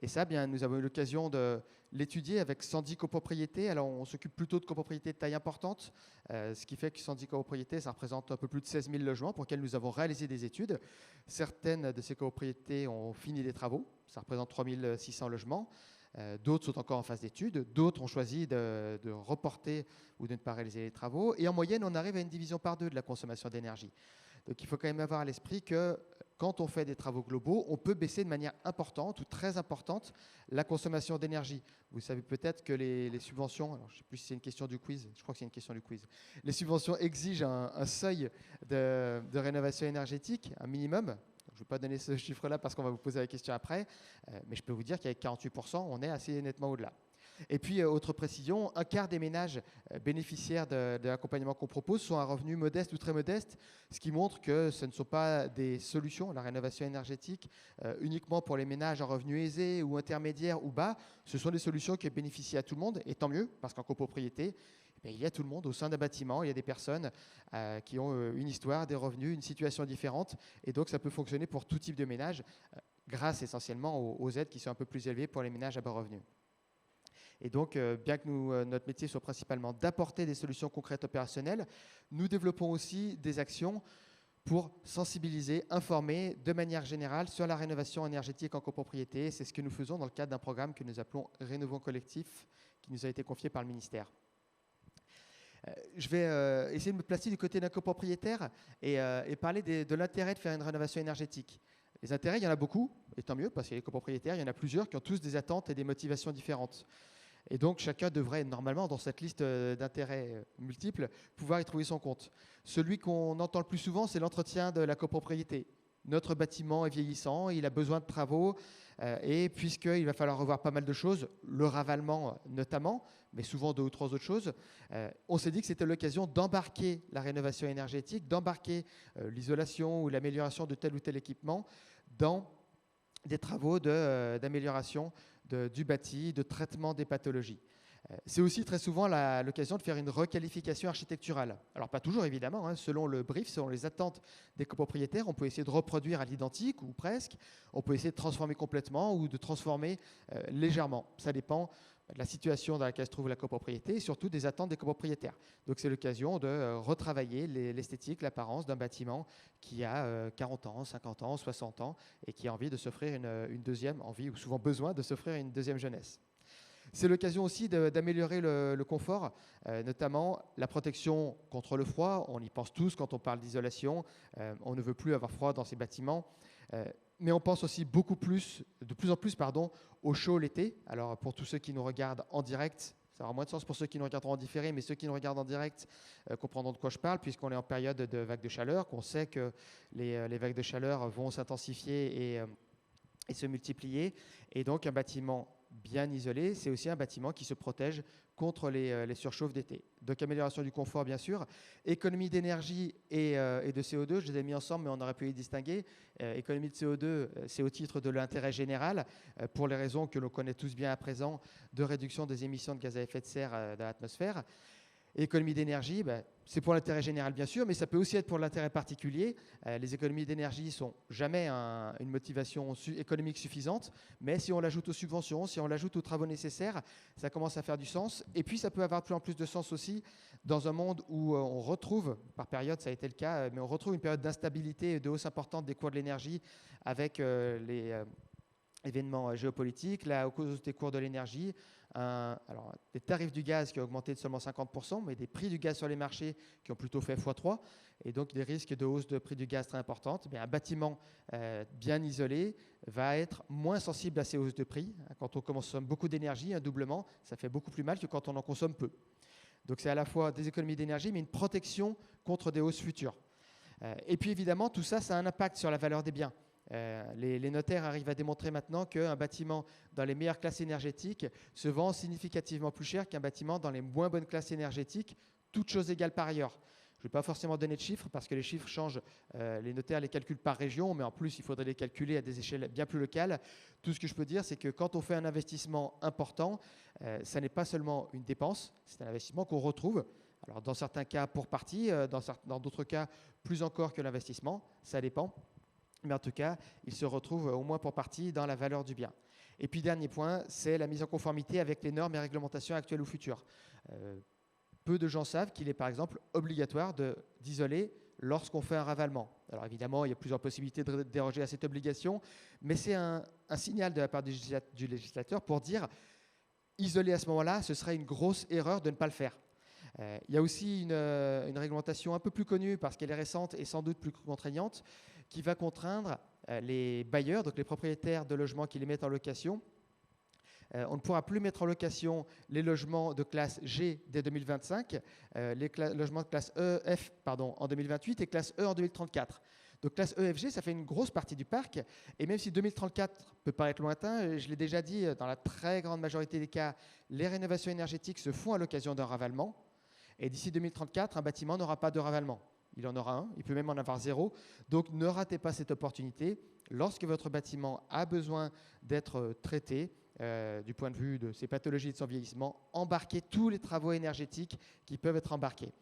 Et ça, bien, nous avons eu l'occasion de l'étudier avec 110 copropriétés. Alors, on s'occupe plutôt de copropriétés de taille importante, ce qui fait que 110 copropriétés, ça représente un peu plus de 16 000 logements pour lesquels nous avons réalisé des études. Certaines de ces copropriétés ont fini les travaux, ça représente 3 600 logements. D'autres sont encore en phase d'études, d'autres ont choisi de reporter ou de ne pas réaliser les travaux. Et en moyenne, on arrive à une division par 2 de la consommation d'énergie. Donc il faut quand même avoir à l'esprit que quand on fait des travaux globaux, on peut baisser de manière importante ou très importante la consommation d'énergie. Vous savez peut-être que les subventions, alors je ne sais plus si c'est une question du quiz, je crois que c'est une question du quiz, les subventions exigent un seuil de rénovation énergétique, un minimum. Je ne vais pas donner ce chiffre-là parce qu'on va vous poser la question après, mais je peux vous dire qu'avec 48%, on est assez nettement au-delà. Et puis, autre précision, un quart des ménages bénéficiaires de l'accompagnement qu'on propose sont à revenus modestes ou très modestes, ce qui montre que ce ne sont pas des solutions, la rénovation énergétique, uniquement pour les ménages à revenus aisés ou intermédiaires ou bas. Ce sont des solutions qui bénéficient à tout le monde, et tant mieux, parce qu'en copropriété, il y a tout le monde au sein d'un bâtiment, il y a des personnes qui ont une histoire, des revenus, une situation différente, et donc ça peut fonctionner pour tout type de ménage, grâce essentiellement aux aides qui sont un peu plus élevées pour les ménages à bas revenus. Et donc, bien que notre métier soit principalement d'apporter des solutions concrètes opérationnelles, nous développons aussi des actions pour sensibiliser, informer de manière générale sur la rénovation énergétique en copropriété. C'est ce que nous faisons dans le cadre d'un programme que nous appelons Rénovons Collectif, qui nous a été confié par le ministère. Je vais essayer de me placer du côté d'un copropriétaire et parler de l'intérêt de faire une rénovation énergétique. Les intérêts, il y en a beaucoup, et tant mieux, parce qu'il y a les copropriétaires, il y en a plusieurs qui ont tous des attentes et des motivations différentes. Et donc, chacun devrait, normalement, dans cette liste d'intérêts multiples, pouvoir y trouver son compte. Celui qu'on entend le plus souvent, c'est l'entretien de la copropriété. Notre bâtiment est vieillissant, il a besoin de travaux, et puisqu'il va falloir revoir pas mal de choses, le ravalement notamment, mais souvent 2 ou 3 autres choses, on s'est dit que c'était l'occasion d'embarquer la rénovation énergétique, d'embarquer l'isolation ou l'amélioration de tel ou tel équipement dans des travaux d'amélioration du bâti, de traitement des pathologies. C'est aussi très souvent l'occasion de faire une requalification architecturale. Alors pas toujours évidemment, hein, selon le brief, selon les attentes des copropriétaires, on peut essayer de reproduire à l'identique ou presque, on peut essayer de transformer complètement ou de transformer légèrement. Ça dépend de la situation dans laquelle se trouve la copropriété et surtout des attentes des copropriétaires. Donc c'est l'occasion de retravailler l'esthétique, l'apparence d'un bâtiment qui a 40 ans, 50 ans, 60 ans et qui a envie de s'offrir une deuxième envie ou souvent besoin de s'offrir une deuxième jeunesse. C'est l'occasion aussi d'améliorer le confort, notamment la protection contre le froid. On y pense tous quand on parle d'isolation. On ne veut plus avoir froid dans ces bâtiments. mais on pense aussi de plus en plus au chaud l'été. Alors pour tous ceux qui nous regardent en direct, ça aura moins de sens pour ceux qui nous regarderont en différé, mais ceux qui nous regardent en direct comprendront de quoi je parle, puisqu'on est en période de vagues de chaleur, qu'on sait que les vagues de chaleur vont s'intensifier et se multiplier. Et donc un bâtiment bien isolé, c'est aussi un bâtiment qui se protège contre les surchauffes d'été. Donc amélioration du confort, bien sûr, économie d'énergie et de CO2, je les ai mis ensemble, mais on aurait pu les distinguer. Économie de CO2, c'est au titre de l'intérêt général, pour les raisons que l'on connaît tous bien à présent, de réduction des émissions de gaz à effet de serre dans l'atmosphère. Économie d'énergie, c'est pour l'intérêt général bien sûr, mais ça peut aussi être pour l'intérêt particulier. Les économies d'énergie ne sont jamais une motivation économique suffisante, mais si on l'ajoute aux subventions, si on l'ajoute aux travaux nécessaires, ça commence à faire du sens. Et puis ça peut avoir de plus en plus de sens aussi dans un monde où on retrouve, par période ça a été le cas, mais on retrouve une période d'instabilité et de hausse importante des cours de l'énergie avec les événements géopolitiques, la hausse des cours de l'énergie, alors, des tarifs du gaz qui ont augmenté de seulement 50%, mais des prix du gaz sur les marchés qui ont plutôt fait x3, et donc des risques de hausse de prix du gaz très importantes. Un bâtiment bien isolé va être moins sensible à ces hausses de prix. Quand on consomme beaucoup d'énergie, un doublement, ça fait beaucoup plus mal que quand on en consomme peu. Donc c'est à la fois des économies d'énergie, mais une protection contre des hausses futures. Et puis évidemment, tout ça, ça a un impact sur la valeur des biens. Les notaires arrivent à démontrer maintenant qu'un bâtiment dans les meilleures classes énergétiques se vend significativement plus cher qu'un bâtiment dans les moins bonnes classes énergétiques, toutes choses égales par ailleurs. Je ne vais pas forcément donner de chiffres parce que les chiffres changent. Les notaires les calculent par région, mais en plus, il faudrait les calculer à des échelles bien plus locales. Tout ce que je peux dire, c'est que quand on fait un investissement important, ça n'est pas seulement une dépense, c'est un investissement qu'on retrouve. Alors, dans certains cas, pour partie, dans d'autres cas, plus encore que l'investissement, ça dépend. Mais en tout cas, il se retrouve au moins pour partie dans la valeur du bien. Et puis, dernier point, c'est la mise en conformité avec les normes et réglementations actuelles ou futures. Peu de gens savent qu'il est, par exemple, obligatoire d'isoler lorsqu'on fait un ravalement. Alors évidemment, il y a plusieurs possibilités de déroger à cette obligation, mais c'est un signal de la part du législateur pour dire isoler à ce moment-là, ce serait une grosse erreur de ne pas le faire. Il y a aussi une réglementation un peu plus connue, parce qu'elle est récente et sans doute plus contraignante, qui va contraindre les bailleurs, donc les propriétaires de logements qui les mettent en location. On ne pourra plus mettre en location les logements de classe G dès 2025, les logements de classe E, F en 2028 et classe E en 2034. Donc classe E, F, G, ça fait une grosse partie du parc. Et même si 2034 peut paraître lointain, je l'ai déjà dit, dans la très grande majorité des cas, les rénovations énergétiques se font à l'occasion d'un ravalement. Et d'ici 2034, un bâtiment n'aura pas de ravalement. Il en aura un, il peut même en avoir 0. Donc ne ratez pas cette opportunité. Lorsque votre bâtiment a besoin d'être traité, du point de vue de ses pathologies et de son vieillissement, embarquez tous les travaux énergétiques qui peuvent être embarqués.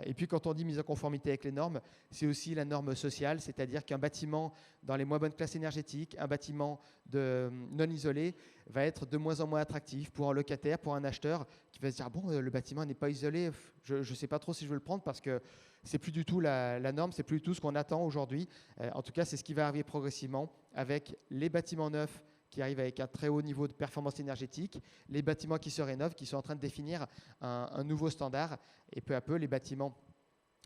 Et puis quand on dit mise en conformité avec les normes, c'est aussi la norme sociale, c'est-à-dire qu'un bâtiment dans les moins bonnes classes énergétiques, un bâtiment non isolé, va être de moins en moins attractif pour un locataire, pour un acheteur qui va se dire bon, le bâtiment n'est pas isolé, je ne sais pas trop si je veux le prendre parce que c'est plus du tout la norme, c'est plus du tout ce qu'on attend aujourd'hui. En tout cas, c'est ce qui va arriver progressivement avec les bâtiments neufs qui arrivent avec un très haut niveau de performance énergétique, les bâtiments qui se rénovent, qui sont en train de définir un nouveau standard, et peu à peu, les bâtiments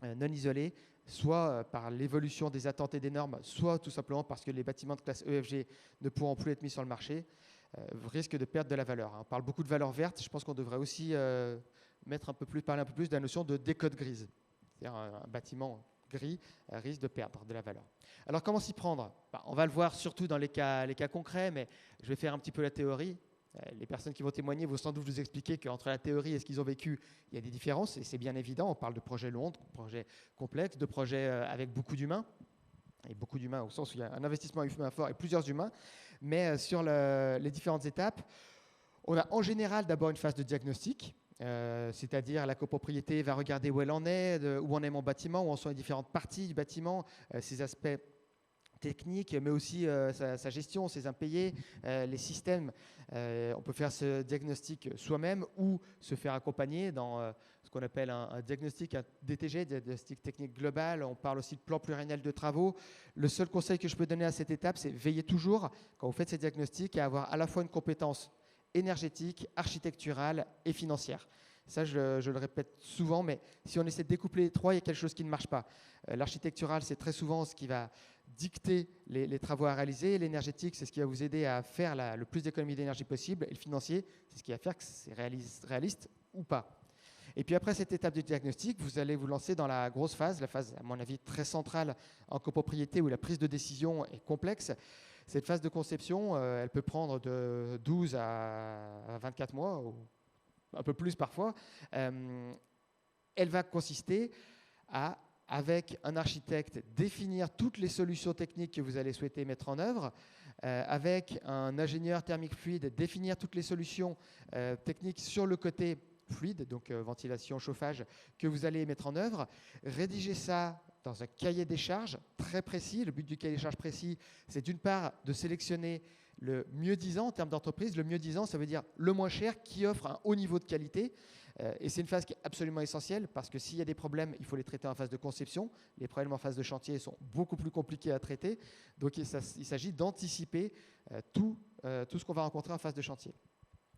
non isolés, soit par l'évolution des attentes et des normes, soit tout simplement parce que les bâtiments de classe EFG ne pourront plus être mis sur le marché, risquent de perdre de la valeur. On parle beaucoup de valeur verte, je pense qu'on devrait aussi parler un peu plus de la notion de décote grise. C'est-à-dire un bâtiment gris risque de perdre de la valeur. Alors comment s'y prendre ? On va le voir surtout dans les cas concrets, mais je vais faire un petit peu la théorie. Les personnes qui vont témoigner vont sans doute vous expliquer qu'entre la théorie et ce qu'ils ont vécu, il y a des différences, et c'est bien évident. On parle de projets longs, de projets complexes, de projets avec beaucoup d'humains, et beaucoup d'humains au sens où il y a un investissement humain fort et plusieurs humains, mais sur les différentes étapes, on a en général d'abord une phase de diagnostic, c'est-à-dire la copropriété va regarder où elle en est, où en est mon bâtiment, où en sont les différentes parties du bâtiment, ses aspects techniques, mais aussi sa gestion, ses impayés, les systèmes. On peut faire ce diagnostic soi-même ou se faire accompagner dans ce qu'on appelle un diagnostic, un DTG, diagnostic technique global. On parle aussi de plan pluriannuel de travaux. Le seul conseil que je peux donner à cette étape, c'est veiller toujours, quand vous faites ces diagnostics, à avoir à la fois une compétence énergétique, architecturale et financière. Ça, je le répète souvent, mais si on essaie de découpler les trois, il y a quelque chose qui ne marche pas. L'architectural, c'est très souvent ce qui va dicter les travaux à réaliser. L'énergétique, c'est ce qui va vous aider à faire le plus d'économies d'énergie possible. Et le financier, c'est ce qui va faire que c'est réaliste ou pas. Et puis après cette étape de diagnostic, vous allez vous lancer dans la grosse phase, la phase, à mon avis, très centrale en copropriété où la prise de décision est complexe. Cette phase de conception, elle peut prendre de 12 à 24 mois, ou un peu plus parfois. Elle va consister à, avec un architecte, définir toutes les solutions techniques que vous allez souhaiter mettre en œuvre, avec un ingénieur thermique fluide, définir toutes les solutions techniques sur le côté fluide, donc ventilation, chauffage, que vous allez mettre en œuvre, rédiger ça dans un cahier des charges très précis. Le but du cahier des charges précis, c'est d'une part de sélectionner le mieux-disant en termes d'entreprise. Le mieux-disant, ça veut dire le moins cher qui offre un haut niveau de qualité. Et c'est une phase qui est absolument essentielle parce que s'il y a des problèmes, il faut les traiter en phase de conception. Les problèmes en phase de chantier sont beaucoup plus compliqués à traiter. Donc il s'agit d'anticiper tout ce qu'on va rencontrer en phase de chantier.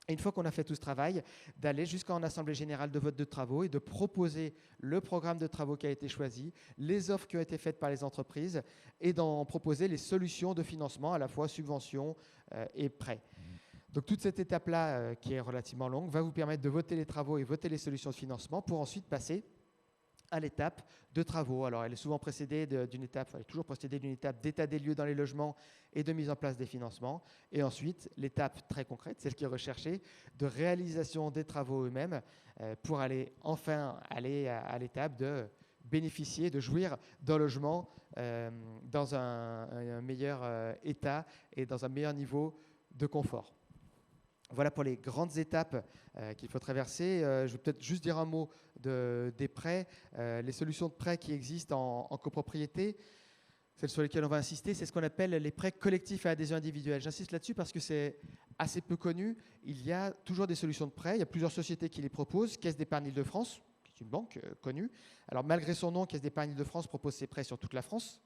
Et une fois qu'on a fait tout ce travail, d'aller jusqu'en assemblée générale de vote de travaux et de proposer le programme de travaux qui a été choisi, les offres qui ont été faites par les entreprises et d'en proposer les solutions de financement, à la fois subventions et prêts. Donc toute cette étape-là, qui est relativement longue, va vous permettre de voter les travaux et voter les solutions de financement pour ensuite passer à l'étape de travaux. Alors, elle est souvent précédée d'une étape, elle est toujours précédée d'une étape d'état des lieux dans les logements et de mise en place des financements. Et ensuite, l'étape très concrète, celle qui est recherchée, de réalisation des travaux eux-mêmes pour enfin aller à l'étape de bénéficier, de jouir d'un logement dans un meilleur état et dans un meilleur niveau de confort. Voilà pour les grandes étapes qu'il faut traverser. Je vais peut-être juste dire un mot des prêts. Les solutions de prêts qui existent en copropriété, celles sur lesquelles on va insister, c'est ce qu'on appelle les prêts collectifs à adhésion individuelle. J'insiste là-dessus parce que c'est assez peu connu. Il y a toujours des solutions de prêts. Il y a plusieurs sociétés qui les proposent. Caisse d'épargne Île-de-France, qui est une banque connue. Alors malgré son nom, Caisse d'épargne Île-de-France propose ses prêts sur toute la France.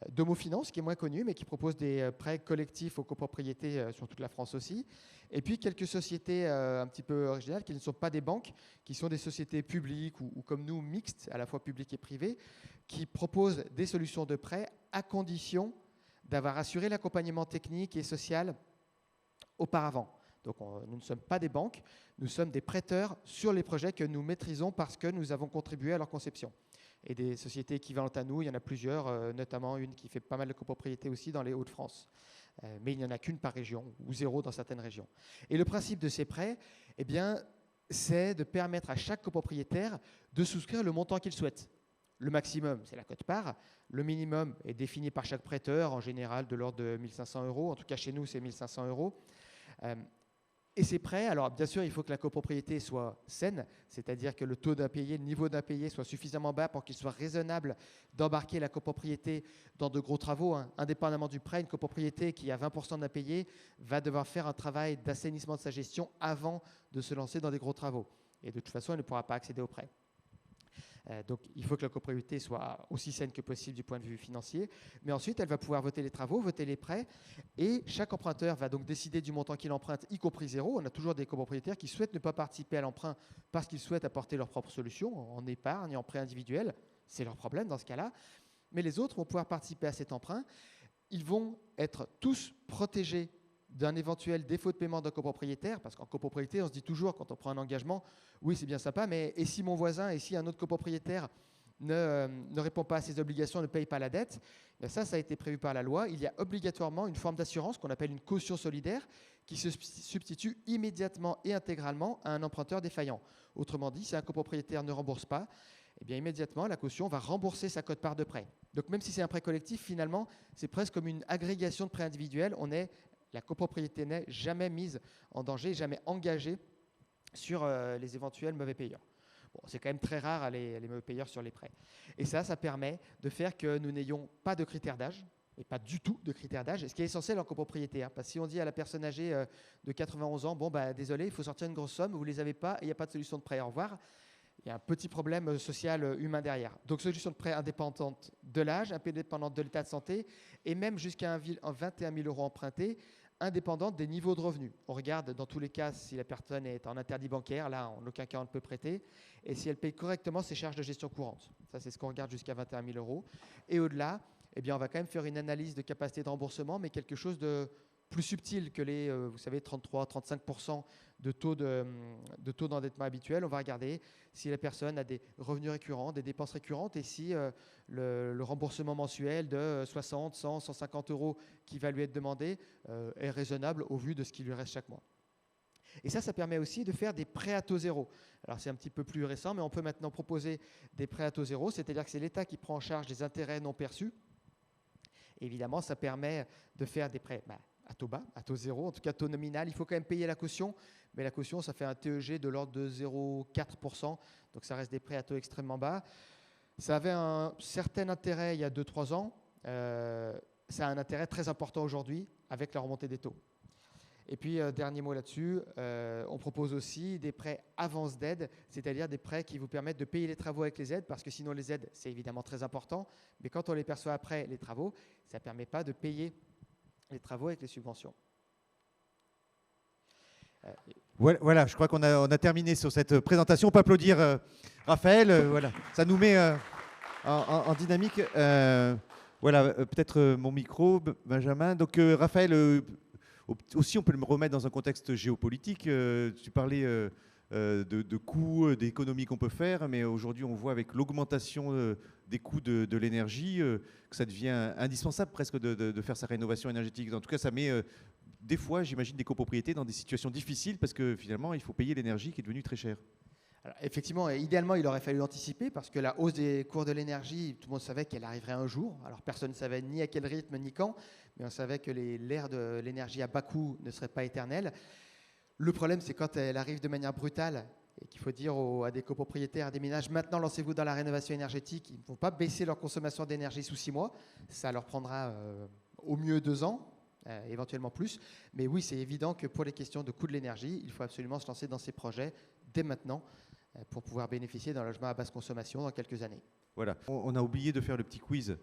Domo Finance, qui est moins connu, mais qui propose des prêts collectifs aux copropriétés sur toute la France aussi. Et puis quelques sociétés un petit peu originales qui ne sont pas des banques, qui sont des sociétés publiques ou comme nous, mixtes, à la fois publiques et privées, qui proposent des solutions de prêts à condition d'avoir assuré l'accompagnement technique et social auparavant. Donc nous ne sommes pas des banques, nous sommes des prêteurs sur les projets que nous maîtrisons parce que nous avons contribué à leur conception. Et des sociétés équivalentes à nous, il y en a plusieurs, notamment une qui fait pas mal de copropriétés aussi dans les Hauts-de-France. Mais il n'y en a qu'une par région, ou 0 dans certaines régions. Et le principe de ces prêts, eh bien, c'est de permettre à chaque copropriétaire de souscrire le montant qu'il souhaite. Le maximum, c'est la quote-part. Le minimum est défini par chaque prêteur, en général de l'ordre de 1 500 €. En tout cas, chez nous, c'est 1 500 €. Et ces prêts, alors bien sûr, il faut que la copropriété soit saine, c'est-à-dire que le taux d'impayé, le niveau d'impayé soit suffisamment bas pour qu'il soit raisonnable d'embarquer la copropriété dans de gros travaux. Indépendamment du prêt, une copropriété qui a 20% d'impayé va devoir faire un travail d'assainissement de sa gestion avant de se lancer dans des gros travaux. Et de toute façon, elle ne pourra pas accéder au prêt. Donc, il faut que la copropriété soit aussi saine que possible du point de vue financier. Mais ensuite, elle va pouvoir voter les travaux, voter les prêts. Et chaque emprunteur va donc décider du montant qu'il emprunte, y compris 0. On a toujours des copropriétaires qui souhaitent ne pas participer à l'emprunt parce qu'ils souhaitent apporter leur propre solution en épargne et en prêt individuel. C'est leur problème dans ce cas-là. Mais les autres vont pouvoir participer à cet emprunt. Ils vont être tous protégés d'un éventuel défaut de paiement d'un copropriétaire, parce qu'en copropriété, on se dit toujours, quand on prend un engagement, oui, c'est bien sympa, mais et si mon voisin, et si un autre copropriétaire ne répond pas à ses obligations, ne paye pas la dette, bien ça a été prévu par la loi. Il y a obligatoirement une forme d'assurance qu'on appelle une caution solidaire qui se substitue immédiatement et intégralement à un emprunteur défaillant. Autrement dit, si un copropriétaire ne rembourse pas, eh bien immédiatement, la caution va rembourser sa quote-part de prêt. Donc même si c'est un prêt collectif, finalement, c'est presque comme une agrégation de prêts individuels. La copropriété n'est jamais mise en danger, jamais engagée sur les éventuels mauvais payeurs. Bon, c'est quand même très rare les mauvais payeurs sur les prêts. Et ça permet de faire que nous n'ayons pas de critères d'âge, et pas du tout de critères d'âge, ce qui est essentiel en copropriété. Parce que si on dit à la personne âgée de 91 ans, bon, désolé, il faut sortir une grosse somme, vous ne les avez pas, et il n'y a pas de solution de prêt, au revoir, il y a un petit problème social humain derrière. Donc, solution de prêt indépendante de l'âge, indépendante de l'état de santé, et même jusqu'à 21 000 € empruntés, indépendante des niveaux de revenus. On regarde dans tous les cas si la personne est en interdit bancaire, là en aucun cas on ne peut prêter, et si elle paye correctement ses charges de gestion courante. Ça c'est ce qu'on regarde jusqu'à 21 000 €. Et au-delà, eh bien, on va quand même faire une analyse de capacité de remboursement, mais quelque chose de plus subtil que les, vous savez, 33-35% de taux d'endettement habituel. On va regarder si la personne a des revenus récurrents, des dépenses récurrentes, et si le remboursement mensuel de 60, 100, 150 euros qui va lui être demandé est raisonnable au vu de ce qui lui reste chaque mois. Et ça permet aussi de faire des prêts à taux zéro. Alors c'est un petit peu plus récent, mais on peut maintenant proposer des prêts à taux zéro, c'est-à-dire que c'est l'État qui prend en charge les intérêts non perçus. Et évidemment, ça permet de faire des prêts à taux bas, à taux zéro, en tout cas taux nominal. Il faut quand même payer la caution, mais la caution, ça fait un TEG de l'ordre de 0,4%, donc ça reste des prêts à taux extrêmement bas. Ça avait un certain intérêt il y a 2-3 ans, ça a un intérêt très important aujourd'hui avec la remontée des taux. Et puis, dernier mot là-dessus, on propose aussi des prêts avance d'aide, c'est-à-dire des prêts qui vous permettent de payer les travaux avec les aides, parce que sinon les aides, c'est évidemment très important, mais quand on les perçoit après les travaux, ça ne permet pas de payer les travaux avec les subventions. Voilà, je crois qu'on a terminé sur cette présentation. On peut applaudir Raphaël, voilà, ça nous met en dynamique. Voilà, peut-être mon micro, Benjamin. Donc Raphaël, aussi on peut le remettre dans un contexte géopolitique. Tu parlais de coûts, d'économies qu'on peut faire, mais aujourd'hui on voit avec l'augmentation des coûts de l'énergie que ça devient indispensable presque de faire sa rénovation énergétique. En tout cas, ça met des fois, j'imagine, des copropriétés dans des situations difficiles parce que finalement, il faut payer l'énergie qui est devenue très chère. Alors, effectivement, idéalement, il aurait fallu anticiper parce que la hausse des cours de l'énergie, tout le monde savait qu'elle arriverait un jour. Alors, personne ne savait ni à quel rythme ni quand, mais on savait que l'ère de l'énergie à bas coût ne serait pas éternelle. Le problème, c'est quand elle arrive de manière brutale et qu'il faut dire à des copropriétaires, à des ménages, maintenant lancez-vous dans la rénovation énergétique. Ils ne vont pas baisser leur consommation d'énergie sous 6 mois. Ça leur prendra au mieux 2 ans. Éventuellement plus. Mais oui, c'est évident que pour les questions de coût de l'énergie, il faut absolument se lancer dans ces projets dès maintenant pour pouvoir bénéficier d'un logement à basse consommation dans quelques années. Voilà, on a oublié de faire le petit quiz.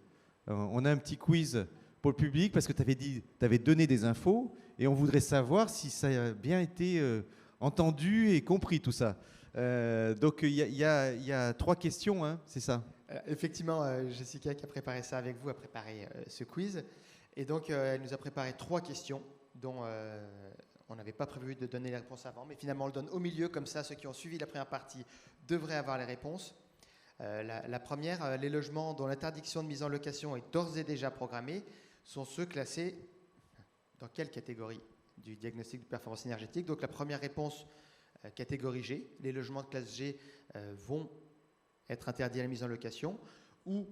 On a un petit quiz pour le public parce que tu avais donné des infos et on voudrait savoir si ça a bien été entendu et compris tout ça. Donc il y a 3 questions, hein, c'est ça? Effectivement, Jessica qui a préparé ça avec vous a préparé ce quiz. Et donc, elle nous a préparé 3 questions dont on n'avait pas prévu de donner les réponses avant, mais finalement, on le donne au milieu, comme ça, ceux qui ont suivi la première partie devraient avoir les réponses. La première, les logements dont l'interdiction de mise en location est d'ores et déjà programmée sont ceux classés dans quelle catégorie du diagnostic de performance énergétique? Donc, la première réponse, catégorie G, les logements de classe G vont être interdits à la mise en location, ou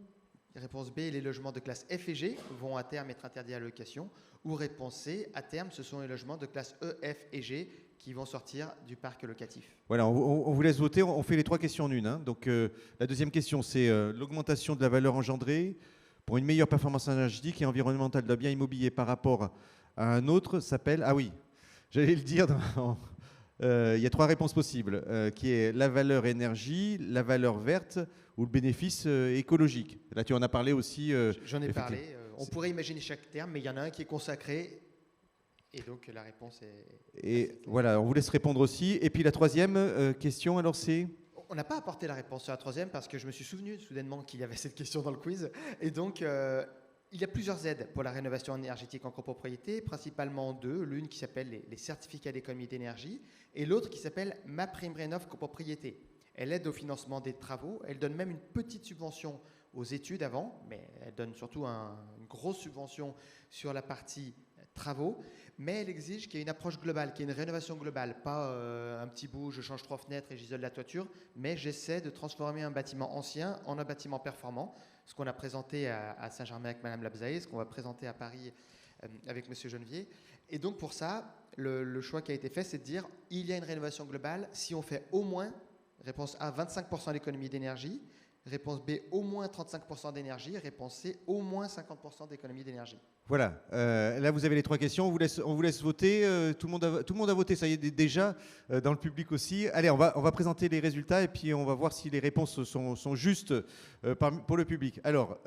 réponse B, les logements de classe F et G vont à terme être interdits à la location. Ou réponse C, à terme, ce sont les logements de classe E, F et G qui vont sortir du parc locatif. Voilà, on vous laisse voter. On fait les 3 questions en une. Hein. Donc, la deuxième question, c'est l'augmentation de la valeur engendrée pour une meilleure performance énergétique et environnementale d'un bien immobilier par rapport à un autre s'appelle... Ah oui, j'allais le dire. Il y a 3 réponses possibles, qui est la valeur énergie, la valeur verte ou le bénéfice écologique. Là, tu en as parlé aussi. J'en ai parlé. On pourrait imaginer chaque terme, mais il y en a un qui est consacré. Et donc, la réponse est... Et voilà, on vous laisse répondre aussi. Et puis, la 3e question, alors c'est... On n'a pas apporté la réponse sur la 3e parce que je me suis souvenu soudainement qu'il y avait cette question dans le quiz. Et donc, il y a plusieurs aides pour la rénovation énergétique en copropriété, principalement 2. L'une qui s'appelle les certificats d'économie d'énergie et l'autre qui s'appelle MaPrimeRénov' copropriété. Elle aide au financement des travaux. Elle donne même une petite subvention aux études avant, mais elle donne surtout une grosse subvention sur la partie travaux. Mais elle exige qu'il y ait une approche globale, qu'il y ait une rénovation globale. Pas un petit bout, je change 3 fenêtres et j'isole la toiture, mais j'essaie de transformer un bâtiment ancien en un bâtiment performant. Ce qu'on a présenté à Saint-Germain avec Mme Labzaï, ce qu'on va présenter à Paris avec M. Genevier. Et donc pour ça, le choix qui a été fait, c'est de dire il y a une rénovation globale si on fait au moins, réponse A, 25% d'économie d'énergie, réponse B, au moins 35% d'énergie, réponse C, au moins 50% d'économie d'énergie. Voilà, là vous avez les 3 questions, on vous laisse voter, tout le monde a voté, ça y est déjà, dans le public aussi. Allez, on va présenter les résultats et puis on va voir si les réponses sont justes pour le public. Alors,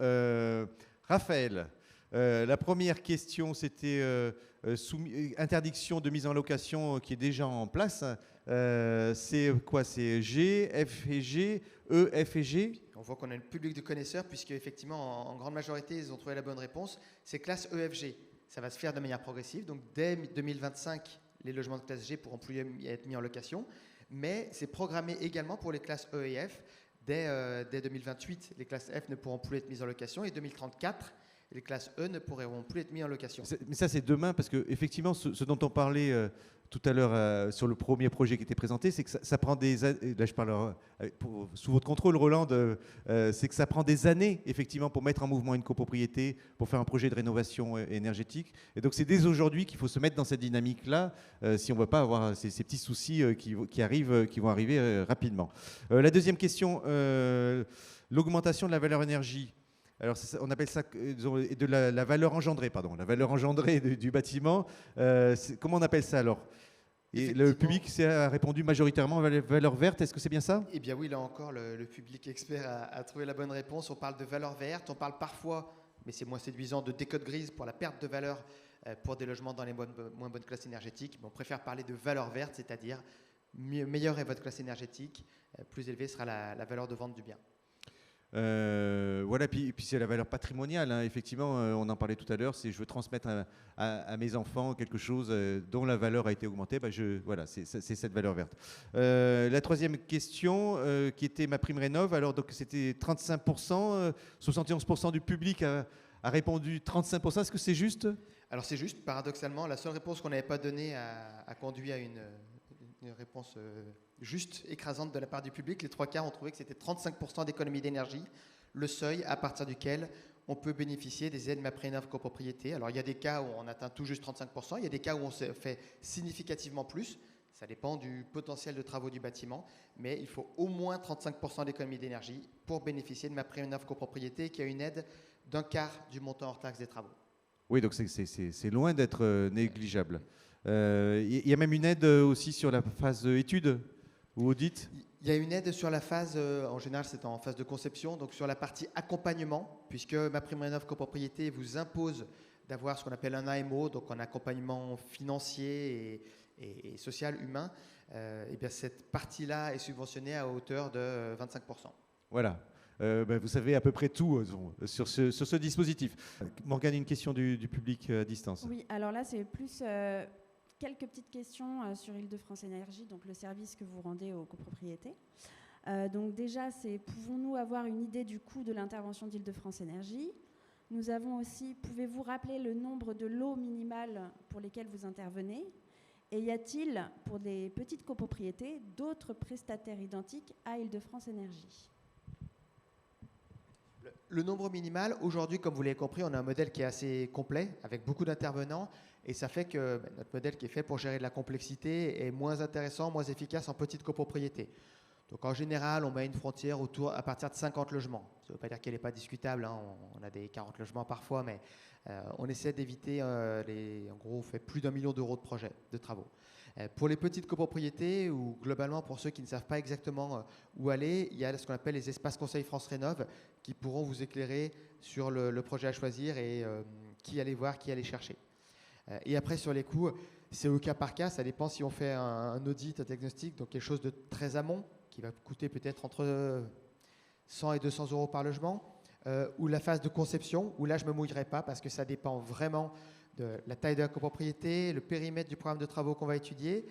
Raphaël, la première question c'était interdiction de mise en location qui est déjà en place. C'est quoi? C'est G, F et G, E, F et G? on voit qu'on a un public de connaisseurs, puisque effectivement, en grande majorité, ils ont trouvé la bonne réponse. C'est classe EFG. Ça va se faire de manière progressive. Donc, dès 2025, les logements de classe G pourront plus être mis en location. Mais c'est programmé également pour les classes E et F. Dès 2028, les classes F ne pourront plus être mises en location. Et 2034, les classes E ne pourront plus être mises en location. Mais ça, c'est demain, parce qu'effectivement, ce dont on parlait tout à l'heure sur le premier projet qui était présenté, c'est que ça prend des années. Là, je parle sous votre contrôle, Roland, c'est que ça prend des années, effectivement, pour mettre en mouvement une copropriété, pour faire un projet de rénovation énergétique. Et donc, c'est dès aujourd'hui qu'il faut se mettre dans cette dynamique-là, si on ne veut pas avoir ces petits soucis qui vont arriver rapidement. La deuxième question, l'augmentation de la valeur énergie. Alors, on appelle ça de la valeur engendrée, pardon, la valeur engendrée du bâtiment. Comment on appelle ça alors? Et le public a répondu majoritairement valeur verte. Est-ce que c'est bien ça? Eh bien oui, là encore, le public expert a trouvé la bonne réponse. On parle de valeur verte, on parle parfois, mais c'est moins séduisant, de décote grise pour la perte de valeur pour des logements dans les moins bonnes classes énergétiques. Mais on préfère parler de valeur verte, c'est-à-dire meilleure est votre classe énergétique, plus élevée sera la valeur de vente du bien. Voilà, puis c'est la valeur patrimoniale, hein. Effectivement, on en parlait tout à l'heure, c'est je veux transmettre à mes enfants quelque chose dont la valeur a été augmentée, voilà, c'est cette valeur verte. La troisième question, qui était ma prime rénov', alors donc c'était 35%, 71% du public a répondu 35%, est-ce que c'est juste? Alors c'est juste, paradoxalement, la seule réponse qu'on n'avait pas donnée a conduit à une réponse juste, écrasante de la part du public. Les 3/4 ont trouvé que c'était 35% d'économie d'énergie, le seuil à partir duquel on peut bénéficier des aides MaPrimeRénov' copropriété. Alors il y a des cas où on atteint tout juste 35%, il y a des cas où on se fait significativement plus, ça dépend du potentiel de travaux du bâtiment, mais il faut au moins 35% d'économie d'énergie pour bénéficier de MaPrimeRénov' copropriété qui a une aide d'un quart du montant hors taxe des travaux. Oui, donc c'est loin d'être négligeable. Il y a même une aide aussi sur la phase étude ou audit? Il y a une aide sur la phase, en général c'est en phase de conception, donc sur la partie accompagnement, puisque MaPrimeRénov' copropriété vous impose d'avoir ce qu'on appelle un AMO, donc un accompagnement financier et social, humain. Et bien cette partie-là est subventionnée à hauteur de 25%. Voilà. Vous savez à peu près tout sur ce dispositif. Morgane, une question du public à distance. Oui, alors là, c'est plus quelques petites questions sur Île-de-France Énergie, donc le service que vous rendez aux copropriétés. Donc déjà, pouvons-nous avoir une idée du coût de l'intervention d'Île-de-France Énergie? Nous avons aussi, pouvez-vous rappeler le nombre de lots minimales pour lesquels vous intervenez? Et y a-t-il, pour des petites copropriétés, d'autres prestataires identiques à Île-de-France Énergie? Le nombre minimal, aujourd'hui, comme vous l'avez compris, on a un modèle qui est assez complet, avec beaucoup d'intervenants, et ça fait que notre modèle qui est fait pour gérer de la complexité est moins intéressant, moins efficace en petite copropriété. Donc en général, on met une frontière à partir de 50 logements. Ça ne veut pas dire qu'elle n'est pas discutable, hein, on a des 40 logements parfois, mais on essaie d'éviter, en gros, on fait plus d'1 million d'euros de projets, de travaux. Pour les petites copropriétés, ou globalement pour ceux qui ne savent pas exactement où aller, il y a ce qu'on appelle les espaces conseils France Rénov' qui pourront vous éclairer sur le projet à choisir et qui aller voir, qui aller chercher. Et après, sur les coûts, c'est au cas par cas, ça dépend si on fait un audit, un diagnostic, donc quelque chose de très amont, qui va coûter peut-être entre 100 et 200 euros par logement, ou la phase de conception, où là, je ne me mouillerai pas parce que ça dépend vraiment de la taille de la copropriété, le périmètre du programme de travaux qu'on va étudier,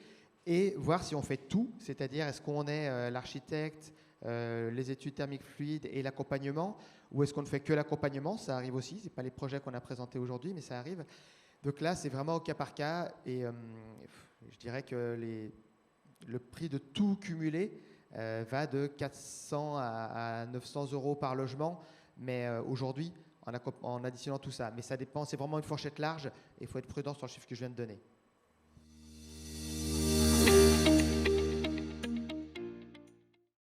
et voir si on fait tout, c'est-à-dire est-ce qu'on est l'architecte, les études thermiques fluides et l'accompagnement, ou est-ce qu'on ne fait que l'accompagnement? Ça arrive aussi, ce n'est pas les projets qu'on a présentés aujourd'hui, mais ça arrive. Donc là, c'est vraiment au cas par cas, et je dirais que le prix de tout cumulé va de 400 à 900 euros par logement, mais aujourd'hui, en additionnant tout ça. Mais ça dépend, c'est vraiment une fourchette large et il faut être prudent sur le chiffre que je viens de donner.